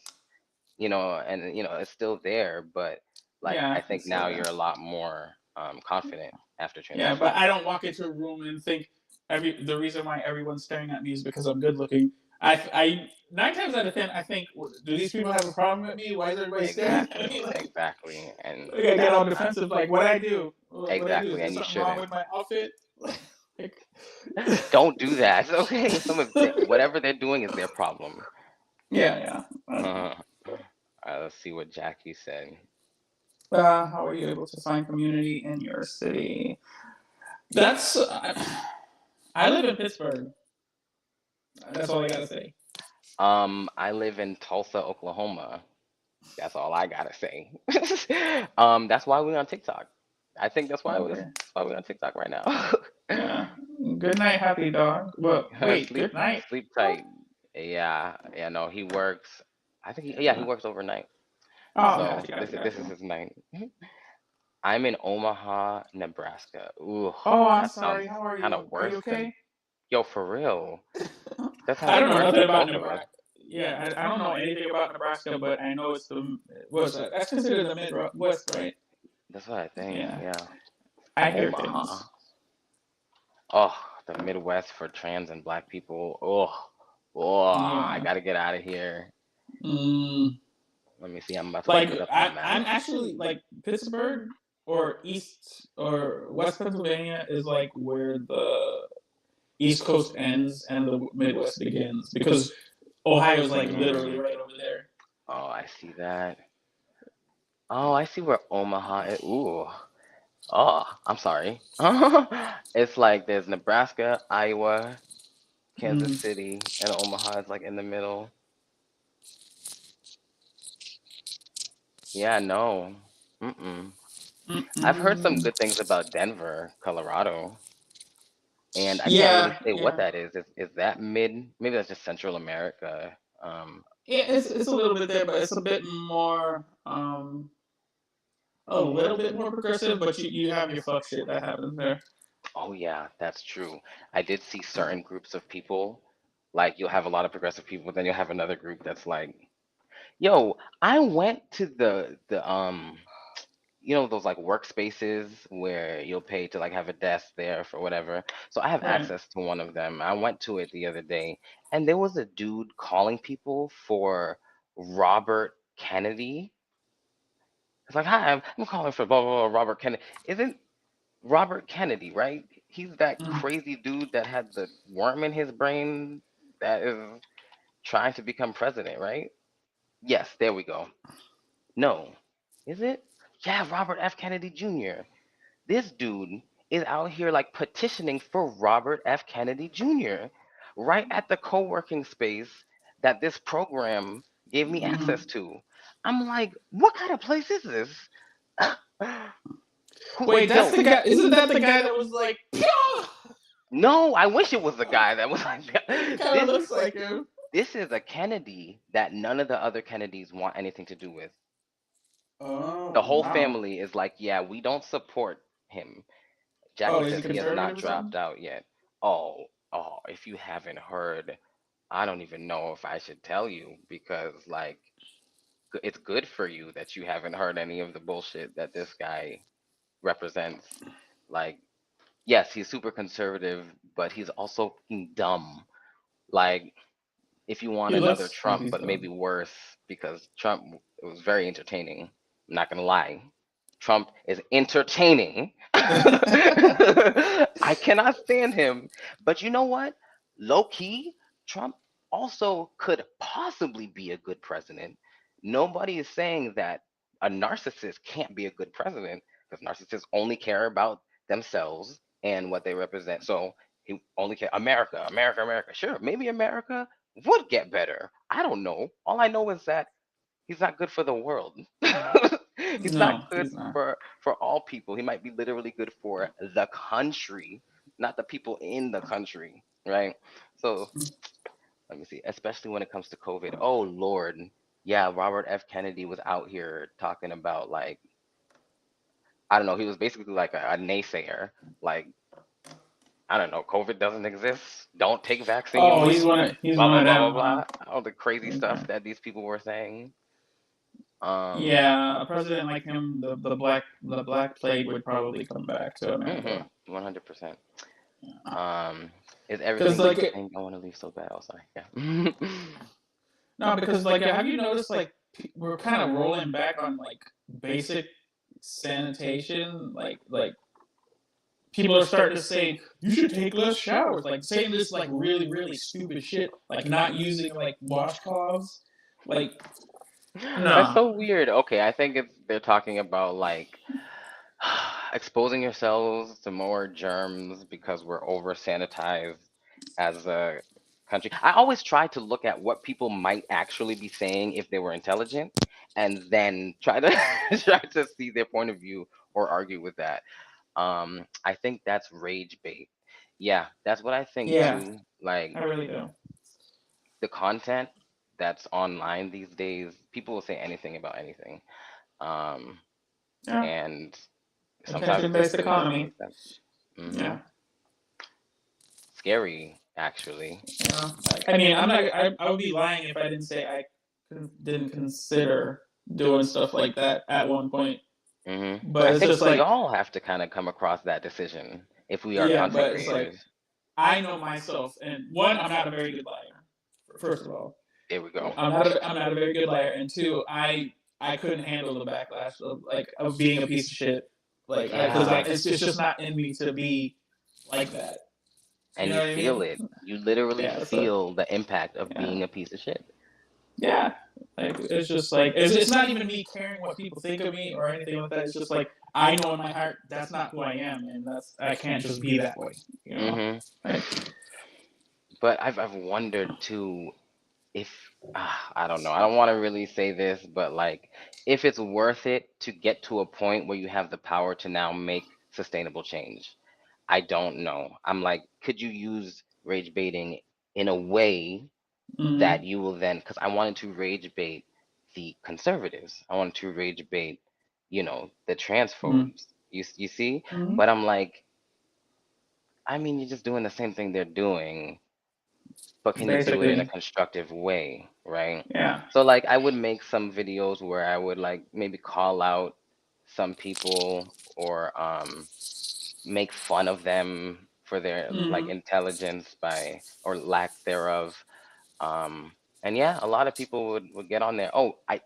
and it's still there, but like, I Yeah, think it's still now there. you're a lot more confident after Yeah, but transitioning. I don't walk into a room and think the reason why everyone's staring at me is because I'm good looking. I 9 times out of 10 I think, do these people have a problem with me? Why is everybody staring at Exactly, me? exactly, and Like I get all defensive. Like what I do? What I do? Is exactly, there and you something wrong shouldn't. with my outfit? Like, Don't do that. Okay, whatever they're doing is their problem. yeah, yeah. I don't know. All right, let's see what Jackie said. How are you able to find community in your city? That's I live in Pittsburgh. That's all I gotta say. I live in Tulsa, Oklahoma. That's all I gotta say. That's why we're on TikTok. I think Okay. that's why we're on TikTok right now. Yeah. Good night, happy dog. Well, wait. Sleep, Good night. sleep What? tight. Yeah, yeah. No, he works. I think yeah, he works overnight. Oh, So gotcha, this gotcha, is this gotcha. is his night. I'm in Omaha, Nebraska. Ooh, Oh, I'm that sounds sorry. How are kind you? of Are you worse than, okay? yo, for real. That I sounds don't know worse nothing than about both of us. Nebraska. yeah, I don't know anything about Nebraska, but I know it's the what's that? That's considered the Midwest, right? That's what I think. Yeah, Yeah. I hear Omaha. things. Oh, the Midwest for trans and black people. Oh, I Yeah. gotta get out of here. Mm, Let me see. I'm about to like look it up on the I'm map. actually like Pittsburgh or East or West Pennsylvania is like where the East Coast ends and the Midwest begins because Ohio's like literally Mm. right over there. Oh, I see that. Oh, I see where Omaha is. Ooh. Oh, I'm sorry. It's like there's Nebraska, Iowa, Kansas Mm, City, and Omaha is like in the middle. Yeah, no. Mm-mm. I've heard some mm-mm. good things about Denver, Colorado, and I can't really Yeah, say what yeah, that is. Is that mid? Maybe that's just Central America. yeah. It's a little bit there, but it's a bit more, a little bit more progressive. But you have your fuck shit that happens there. Oh yeah, that's true. I did see certain groups of people, like you'll have a lot of progressive people, then you'll have another group that's like, yo, I went to the those like workspaces where you'll pay to like have a desk there for whatever. So I have Right. access to one of them. I went to it the other day, and there was a dude calling people for Robert Kennedy. It's like, hi, I'm calling for blah blah blah Robert Kennedy. Isn't Robert Kennedy, right? He's that Mm. crazy dude that had the worm in his brain that is trying to become president, right? Yes, there we go. No. Is it? Yeah, Robert F. Kennedy Jr. This dude is out here like petitioning for Robert F. Kennedy Jr. right at the co-working space that this program gave me Mm. access to. I'm like, what kind of place is this? Wait, that's Yo, the guy. Isn't that the guy that was like? no, I wish it was the guy that was like It kind of this. looks like him. This is a Kennedy that none of the other Kennedys want anything to do with. Oh The whole wow. family is like, yeah, we don't support him. Jackie Oh, is he says he has conservative not or dropped something? out yet. Oh, if you haven't heard, I don't even know if I should tell you because like it's good for you that you haven't heard any of the bullshit that this guy represents. Like, yes, he's super conservative, but he's also fucking dumb. Like, if you want He another looks like Trump, he's but maybe done. worse because Trump it was very entertaining. I'm not gonna lie. Trump is entertaining. I cannot stand him. But you know what? Low key, Trump also could possibly be a good president. Nobody is saying that a narcissist can't be a good president because narcissists only care about themselves and what they represent. So he only care America, America, America. Sure, maybe America would get better. I don't know. All I know is that he's not good for the world. He's not No, good he's not. for all people. He might be literally good for the country, not the people in the country, right? So let me see, especially when it comes to COVID. Oh Lord. Yeah, Robert F. Kennedy was out here talking about like I don't know, he was basically like a naysayer. Like, I don't know, COVID doesn't exist. Don't take Oh, vaccines. he's Blah one blah of blah them, blah huh? blah. All the crazy He's stuff one. that these people were saying. Um, Yeah, a president like him, the black plague would probably come back to America. 100%. Um, is everything Because you like were saying? I want to leave so bad. Oh, sorry. Yeah. no, because like have you noticed like we're kind of rolling back on like basic sanitation, like people are starting to say you should take less showers, like saying this like really stupid shit, like not using like washcloths, like That's no, so weird. Okay, I think they're talking about like exposing yourselves to more germs because we're over sanitized as a country. I always try to look at what people might actually be saying if they were intelligent and then try to try to see their point of view or argue with that. I think that's rage bait. Yeah, that's what I think yeah, too. Like I really do. the content that's online these days, people will say anything about anything. Um, Yeah, and sometimes attention it just based really doesn't economy. make sense. Hmm. Yeah, Scary. actually. Yeah. I mean, I'm not. I would be lying if I didn't say I didn't consider doing stuff like that at one point. But I it's think just we like, all have to kind of come across that decision if we are yeah. content But it's like creators. I know myself, and one, I'm not a very good liar. First of all, There we go. I'm not a very good liar, and two, I couldn't handle the backlash of being a piece of shit. Because Yeah. it's just not in me to be like that. You And know you what I feel mean? it. You literally Yeah. So feel the impact of yeah. being a piece of shit. Yeah, like it's just like it's not even me caring what people think of me or anything like that. It's just like I know in my heart that's not who I am, and I can't just be that way. You know, hmm like But I've wondered too if I don't know. I don't want to really say this, but like if it's worth it to get to a point where you have the power to now make sustainable change. I don't know. I'm like, could you use rage baiting in a way mm-hmm, that you will then, because I wanted to rage bait the conservatives. I wanted to rage bait, the transphobes. You see? mm-hmm, But I'm like, I mean, you're just doing the same thing they're doing, but can you do it in a basically, constructive way, right? yeah, So like I would make some videos where I would like maybe call out some people or make fun of them for their like mm-hmm. intelligence by or lack thereof. Um, and yeah, a lot of people would get on there. Oh, I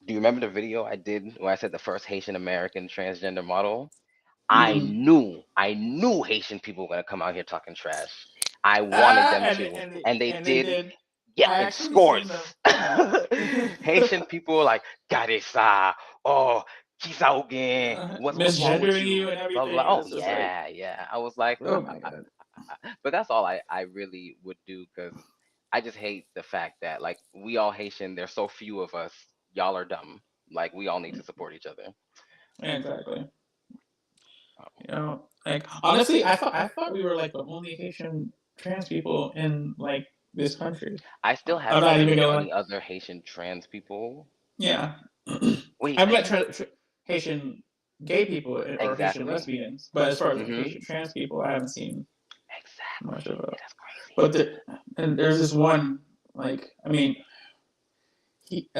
do you remember the video I did where I said the first Haitian American transgender model? Mm-mm. I knew Haitian people were gonna come out here talking trash. I wanted them to, and they And they did. did. Yeah, I in actually seen them. scores. Haitian people were like, Garissa, oh, Kisaugen, what's wrong with Misgendering you? you and Blah blah blah. everything, and Oh it's just like, yeah, yeah. I was like, oh my god. but that's all I really would do because I just hate the fact that like we all Haitian, there's so few of us. Y'all are dumb. Like we all need to support each other. Yeah, exactly. Um, You know, like honestly, I thought we were like the only Haitian trans people in like this country. I still I'm haven't not even seen gonna lie. any other Haitian trans people. Yeah, Wait, I've I met think Haitian gay people or Haitian exactly. lesbians, but as far as like Mm-hmm. Haitian trans people, I haven't seen much of Exactly. a. Yeah, that's crazy. But and there's this one like I mean,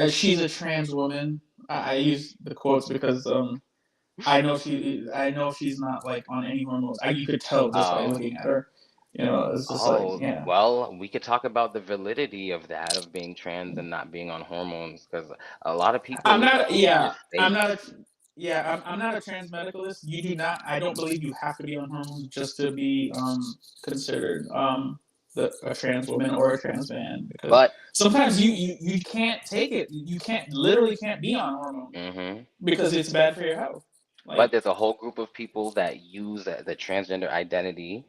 she's a trans woman. I use the quotes because I know she's not like on any hormones. You could tell just by Oh. looking at her. You know, it's just like Oh, yeah. well, we could talk about the validity of that, of being trans and not being on hormones, because a lot of I'm people not. Yeah, just I'm fake. not a. Yeah, I'm not a trans medicalist. You do not. I don't believe you have to be on hormones just to be considered a trans woman or a trans man because But, sometimes you can't take it. You can't literally can't be on hormones hmm because it's bad for your health. but Like, there's a whole group of people that use the transgender identity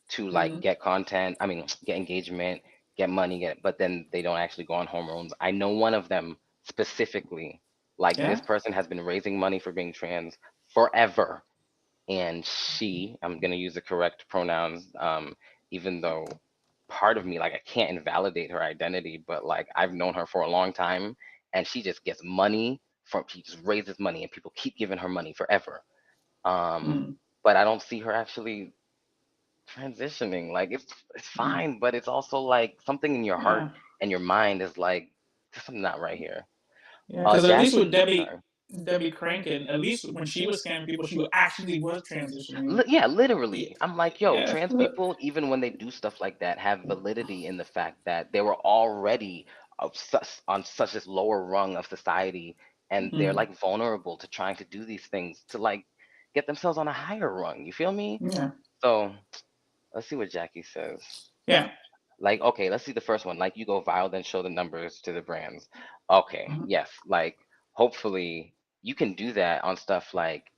to like mm, get content, I mean, get engagement, get money, but then they don't actually go on hormones. I know one of them specifically, like this yeah, person has been raising money for being trans forever. And I'm going to use the correct pronouns, even though part of me, like, I can't invalidate her identity, but like, I've known her for a long time, and she just gets money she just raises money, and people keep giving her money forever. Um, mm, but I don't see her actually transitioning. Like, it's mm, fine, but it's also like something in your heart yeah. and your mind is like, there's something not right here. Yeah, because at least with Jackie, sorry. Debbie Crankin, at least when she was scamming people, she actually was transitioning. Yeah, Yeah, literally. I'm like, yo, yeah. trans people, even when they do stuff like that, have validity in the fact that they were already on such this lower rung of society, and they're Mm, like vulnerable to trying to do these things to like get themselves on a higher rung. You feel me? yeah, So let's see what Jackie says. yeah. Like, okay, let's see the first one. Like, you go viral, then show the numbers to the brands. Okay, Mhm, yes. Like, hopefully you can do that on stuff like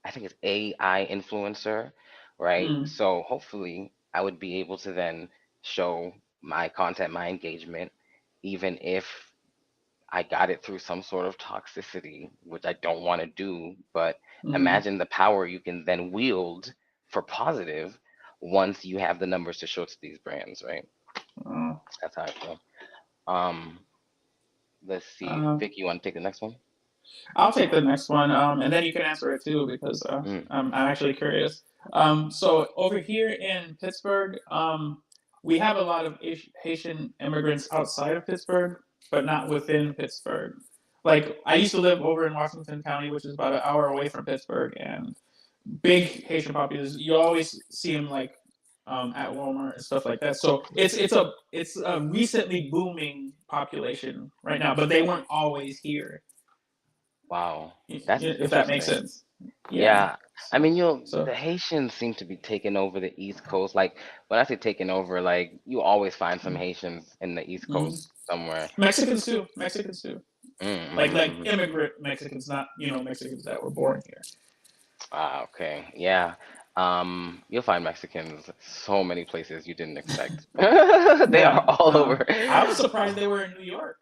I think it's AI influencer, right? mm, So hopefully I would be able to then show my content, my engagement, even if I got it through some sort of toxicity, which I don't want to do. But mm. imagine the power you can then wield for positive once you have the numbers to show to these brands, right? Uh, That's how I feel. Um, let's see. uh, Vic, you want to take the next one? I'll take the next one, and then you can answer it too because Mm, I'm actually curious. So over here in Pittsburgh, we have a lot of Haitian immigrants outside of Pittsburgh, but not within Pittsburgh. Like I used to live over in Washington County, which is about an hour away from Pittsburgh, and big Haitian populations. You always see them like at Walmart and stuff like that. So it's a recently booming population right now, but they weren't always here. Wow, that's If that makes interesting. sense. Yeah. Yeah, I mean, So. the Haitians seem to be taking over the East Coast. Like when I say taking over, like you always find some Haitians in the East Mhm. Coast somewhere. Mexicans too. Mexicans too. Like Mm-hmm. immigrant Mexicans, not Mexicans that were born here. Ah, okay. Yeah. You'll find Mexicans so many places you didn't expect. They are Yeah. all over. I was surprised they were in New York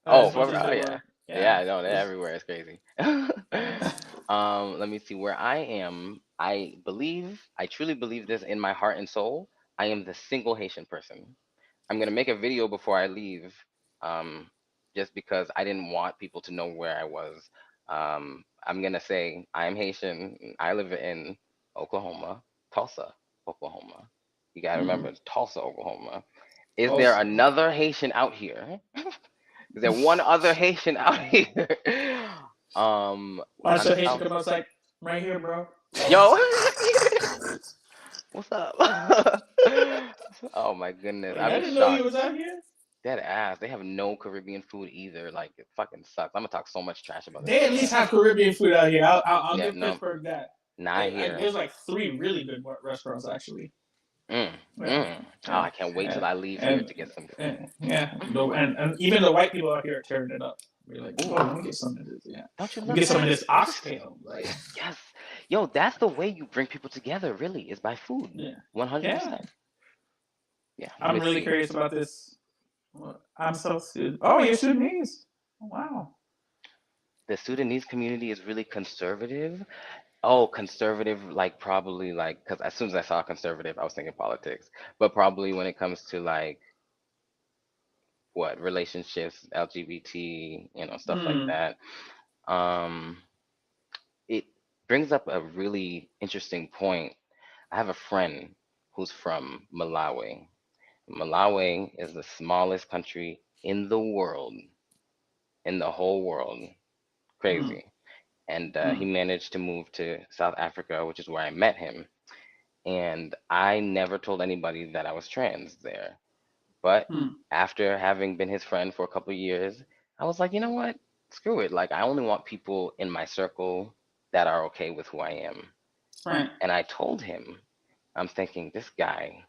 Oh, as much as oh they yeah. were. Yeah. Yeah, no, they're 'Cause- everywhere. It's crazy. yeah. Let me see where I am. I truly believe this in my heart and soul. I am the single Haitian person. I'm gonna make a video before I leave, um, just because I didn't want people to know where I was. I'm gonna say I am Haitian. I live in Oklahoma, Tulsa, Oklahoma. You gotta remember, it's Tulsa, Oklahoma. Is there Also, another Haitian out here? Is there one other Haitian out here? watch On the the Haitian south. come outside. I'm right here, bro. Yo, what's up? Oh my goodness, Like I'd I be didn't know he shocked. was out here. Dead ass. They have no Caribbean food either. Like it fucking sucks. I'm gonna talk so much trash about this They at place. least have Caribbean food out here. I'll Yeah, give no, Pittsburgh that. not here. There's like three really good restaurants actually. Mm, Yeah, mm. Oh, yeah, I can't wait till and I leave here and, to get some food. and yeah, and even the white people out here are tearing it up. We're like, oh, Ooh, let me get some of this. Yeah, don't you let me love get some of that? this oxtail. Like, Yes. Yo, that's the way you bring people together, really, is by food. yeah, yeah. 100%. Yeah, let I'm me really see. curious about this. I'm so Sudan. Oh, you're Sudanese. Wow. The Sudanese community is really conservative. Oh, conservative, like probably like, because as soon as I saw conservative, I was thinking politics. But probably when it comes to like what relationships, LGBT, stuff like Hmm. that. Um, it brings up a really interesting point. I have a friend who's from Malawi. Malawi is the smallest country in the world, in the whole world. Hmm. Crazy. And he Hmm. managed to move to South Africa, which is where I met him. And I never told anybody that I was trans there. But Hmm. after having been his friend for a couple of years, I was like, you know what? Screw it. Like, I only want people in my circle that are okay with who I am. Right. And I told him, I'm thinking, this guy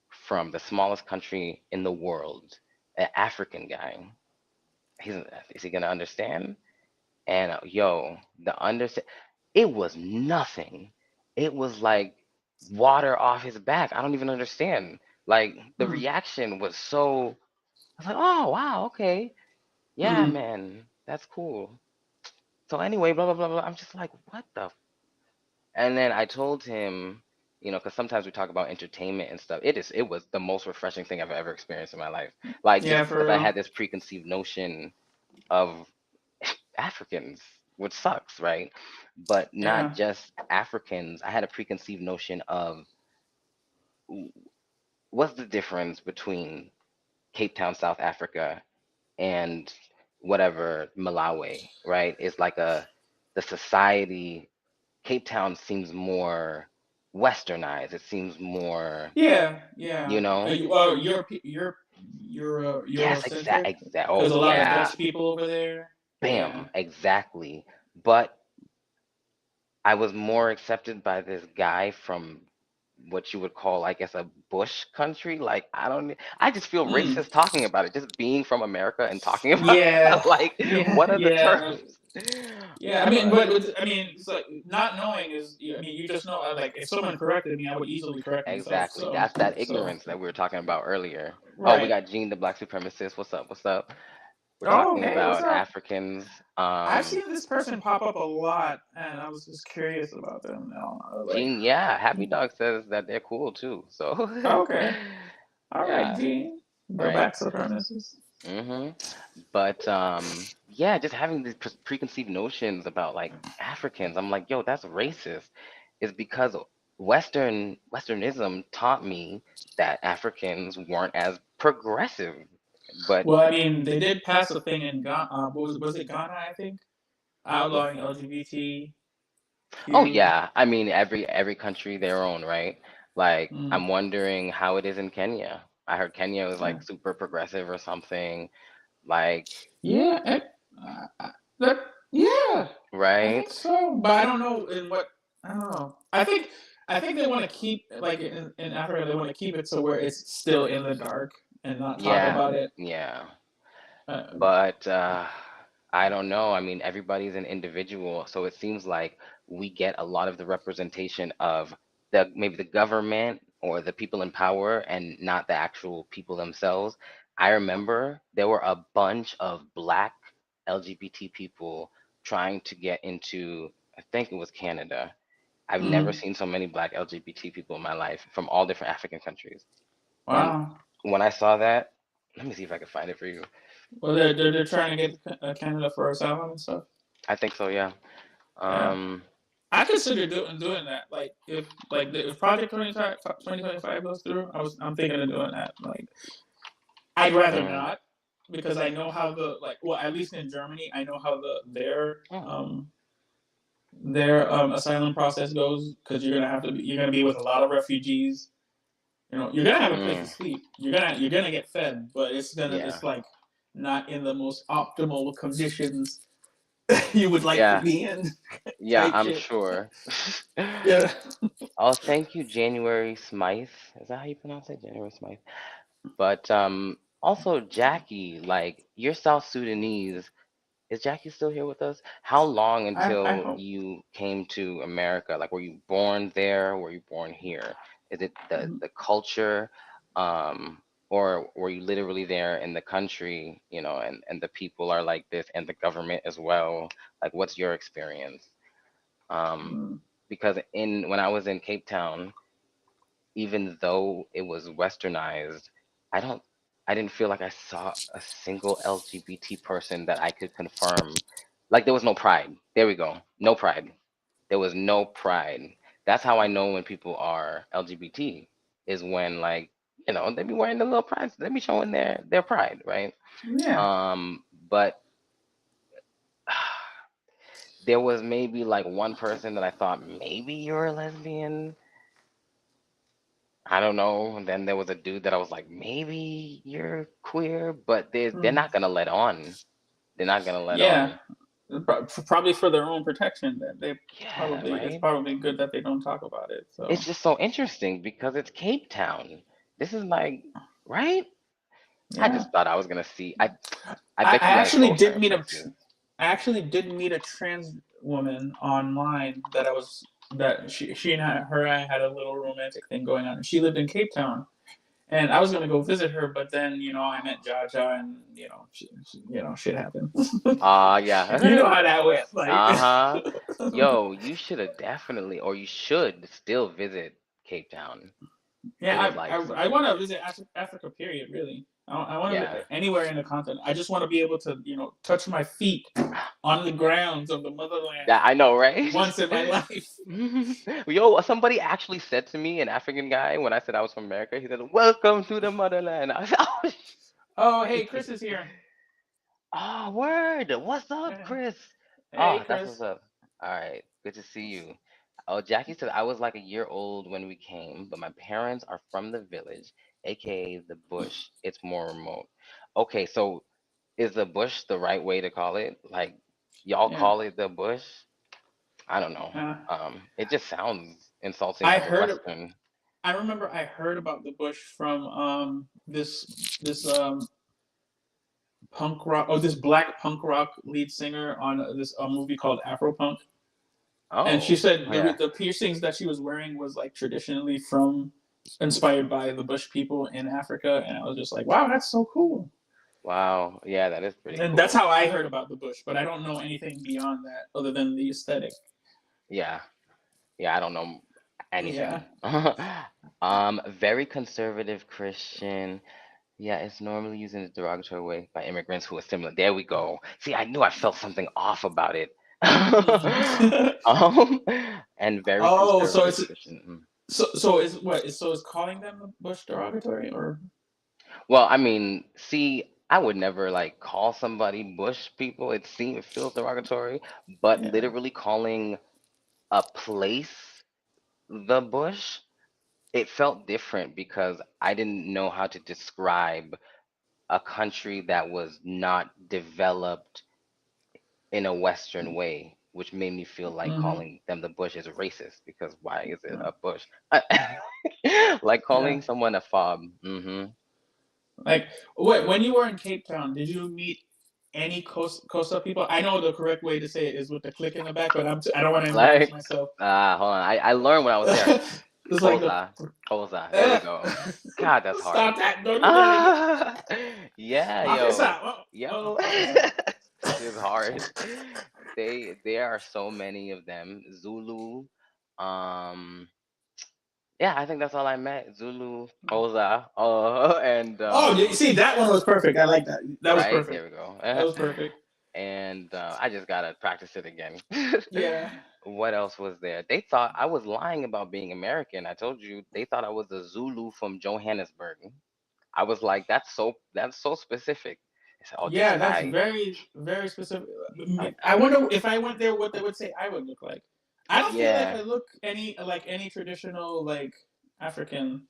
from the smallest country in the world, an African guy, he's, is he going to understand? And yo, the understand, it was nothing. It was like water off his back. I don't even understand. Like, the Hmm. reaction was so, I was like, oh, wow, okay. Yeah, Hmm. man, that's cool. So anyway, blah blah blah blah. I'm just like, what the? And then I told him, because sometimes we talk about entertainment and stuff. It was the most refreshing thing I've ever experienced in my life. Like Yeah, just for because I real. had this preconceived notion of Africans, which sucks, right? But not Yeah. just Africans. I had a preconceived notion of what's the difference between Cape Town, South Africa, and whatever Malawi, right? It's like the society. Cape Town seems more westernized. It seems more, Yeah. you Yeah. know. You're Yes, Eurocentric exact. because Oh a lot of yeah, Dutch people over there. Yeah. bam, exactly. But I was more accepted by this guy from what you would call, I guess, a bush country. Like I just feel Mm. racist talking about it. Just being from America and talking about Yeah. it. Like, Yeah. what are the Yeah. terms? Yeah. I I don't mean, but understand. I mean, it's like not knowing is. I mean, you just know. Like, if someone corrected me, I would easily correct myself. Exactly. That's that So. ignorance that we were talking about earlier. Oh, we Right. got Gene, the black supremacist. What's up? What's up? We're Oh, talking hey, what's about up? Africans. I've seen this person pop up a lot, and I was just curious about them now. I was like, Gene, yeah, Happy Dog says that they're cool too. So, okay, all right, yeah, Gene, the right. back supremacist. hmm But yeah, just having these preconceived notions about like Africans, I'm like, yo, that's racist. Is because Westernism taught me that Africans weren't as progressive. But Well, I mean, they did pass a thing in Ghana. Was it Ghana? I think outlawing oh LGBTQ. yeah, I mean every country their own, right? Like Mm, I'm wondering how it is in Kenya. I heard Kenya was yeah, like super progressive or something. Like, yeah, that yeah. I right? think so, but I don't know in what. I don't know. I think they want to keep like in Africa they want to keep it so where it's still in the dark and not talk Yeah, about it. yeah. Uh, But I don't know. I mean, everybody's an individual, so it seems like we get a lot of the representation of the maybe the government or the people in power and not the actual people themselves. I remember there were a bunch of black LGBT people trying to get into, I think it was Canada. I've never mm, seen so many black LGBT people in my life from all different African countries. And wow. when I saw that, let me see if I can find it for you. Well, they're trying to get Canada for asylum and stuff. I think so, yeah. Yeah, Um, I consider doing that. Like if Project 2025 goes through, I'm thinking of doing that. Like I'd rather mm, not because I know how the well at least in Germany I know how oh, their asylum process goes because you're gonna be with a lot of refugees. You're gonna have a place to mm, sleep. You're gonna get fed, but yeah, it's like not in the most optimal conditions you would like to yeah, be in yeah, type I'm shit. sure. Yeah. Oh, thank you, January Smythe. Is that how you pronounce it? January Smythe. But also Jackie, like you're South Sudanese. Is Jackie still here with us? How long I until hope. you came to America? Like, were you born there? Were you born here? Is it the culture, or were you literally there in the country, and the people are like this, and the government as well? Like, what's your experience? Um, Mm, because when I was in Cape Town, even though it was westernized, I don't I didn't feel like I saw a single LGBT person that I could confirm. Like there was no pride. There we go. No pride. There was no pride. That's how I know when people are LGBT is when like, they be wearing the little pride. They be showing their pride, right? yeah. But there was maybe like one person that I thought maybe you're a lesbian. I don't know. And then there was a dude that I was like, maybe you're queer, but they're Mm, not gonna let on. They're not gonna let yeah. on. Probably for their own protection. That they Yeah, probably it's right? probably good that they don't talk about it. It's So just so interesting because it's Cape Town. This is like, right? I yeah. just thought I was gonna see. I I, bet I you guys actually go did certain meet a places. I actually did meet a trans woman online that she and her and I had a little romantic thing going on. She lived in Cape Town, and I was gonna go visit her, but then I met Jaja, and shit happened. You know Yeah. how that went. Like, Uh-huh. Yo, you should have definitely, or you should still visit Cape Town. It is yeah, like I super want to cool. visit Africa. Period. Really, I want Yeah. to anywhere in the continent. I just want to be able to touch my feet on the grounds of the Yeah, motherland I know, right? once in my life. Yo, somebody actually said to me, an African guy, when I said I was from America, he said, "Welcome to the motherland." I said, "Oh, Oh, hey, Chris is here. oh, word. What's up, Hey, Chris? hey, Oh, that's what's Chris. up. All right, good to see you." Oh, Jackie said I was like a year old when we came, but my parents are from the village, aka the bush. It's more remote. Okay, so is the bush the right way to call it? Like, y'all Yeah. call it the bush? I don't know. Uh, It just sounds insulting I as a heard. Western. I remember I heard about the Bush from this punk rock. Oh, this black punk rock lead singer on this movie called Afropunk. And she Oh, said yeah. the piercings that she was wearing was like traditionally from inspired by the Bush people in Africa, and I was just like, wow, that's so cool. Wow. Yeah, that is pretty And that's cool. how I heard about the Bush, but I don't know anything beyond that other than the aesthetic. Yeah. Yeah, I don't know Yeah, anything. Very conservative Christian. Yeah, it's normally used in a derogatory way by immigrants who are similar. There we go. See, I knew I felt something off about it. Mhm. um, and very Oh, so conservative it's Christian. so is what so is calling them a Bush derogatory or Well, I mean, see, I would never like call somebody Bush people. It feels derogatory, but yeah. literally calling a place the Bush, it felt different because I didn't know how to describe a country that was not developed in a Western way, which made me feel like Mm-hmm. calling them the Bush is racist because why is it Yeah. a Bush? Like Yeah. calling someone a fob. Hmm. Like, wait, when you were in Cape Town, did you meet any Costa people? I know the correct way to say it is with the click in the back, but I don't want to embarrass Like, myself. hold on. I learned when I was there. It's like the Koza. Koza. There we go. God, that's hard. stop that! Don't do that again. Ah, yeah, yo. Officer, Yo. officer. It's hard. There are so many of them. Zulu. Um, yeah, I think that's all I met. Zulu, Koza, and Oh, you see, that one was perfect. I like that. That was right, there perfect. we That go. was perfect. And I just gotta practice it again. Yeah. What else was there? They thought I was lying about being American. I told you they thought I was a Zulu from Johannesburg. I was like, that's so specific. They said, oh, this Yeah, that's guy, very, very specific. like, I wonder if I went there, what they would say I would look like. I don't feel like yeah, I look any traditional like African,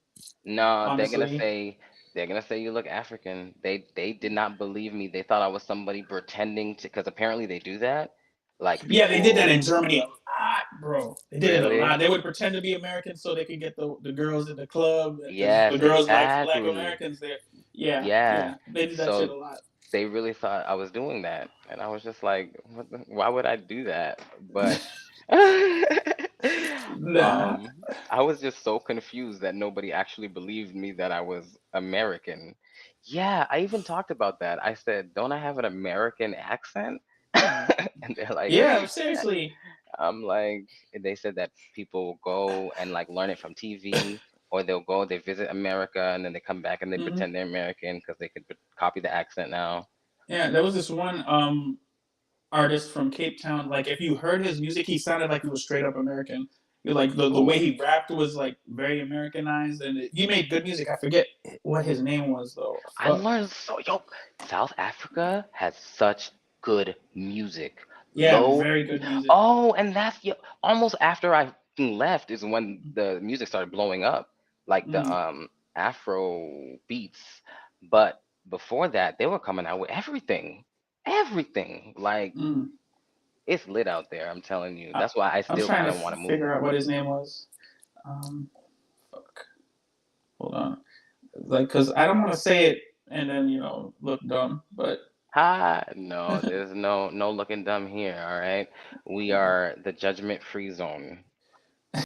no, honestly. they're gonna say you look African. They did not believe me. They thought I was somebody pretending to, because apparently they do that. Like Yeah, they did that people, in Germany a lot, bro. They did it a really? lot. They would pretend to be American so they could get the girls in the club because the Yes, girls like black exactly. Americans there. Yeah, Yeah. yeah, they did that shit So a lot. they really thought I was doing that, and I was just like, why would I do that? But Nah. I was just so confused that nobody actually believed me that I was American. Yeah, I even talked about that. I said, "Don't I have an American accent?" And they're like, Yeah, seriously. I'm like, they said that people go and like learn it from TV, or they visit America, and then they come back and they Hmm. pretend they're American because they could copy the accent now. Yeah, there was this one artist from Cape Town. Like, if you heard his music, he sounded like he was straight up American. Like the way Ooh, he rapped was like very Americanized, and he made good music. I forget what his name was though. I Fuck. learned so yo. South Africa has such good music. Yeah, Low. very good music. Oh, and that's almost after I left is when the music started blowing up, like the Mm, Afro beats. But before that, they were coming out with everything, everything. Like mm. it's lit out there. I'm telling you. I, That's why I I'm still trying kind to of want to move. figure out what his name was. Um, fuck. Hold on. Like, cause I don't want to say it and then look dumb. But Ha! No, there's no looking dumb here. All right, we are the judgment-free zone.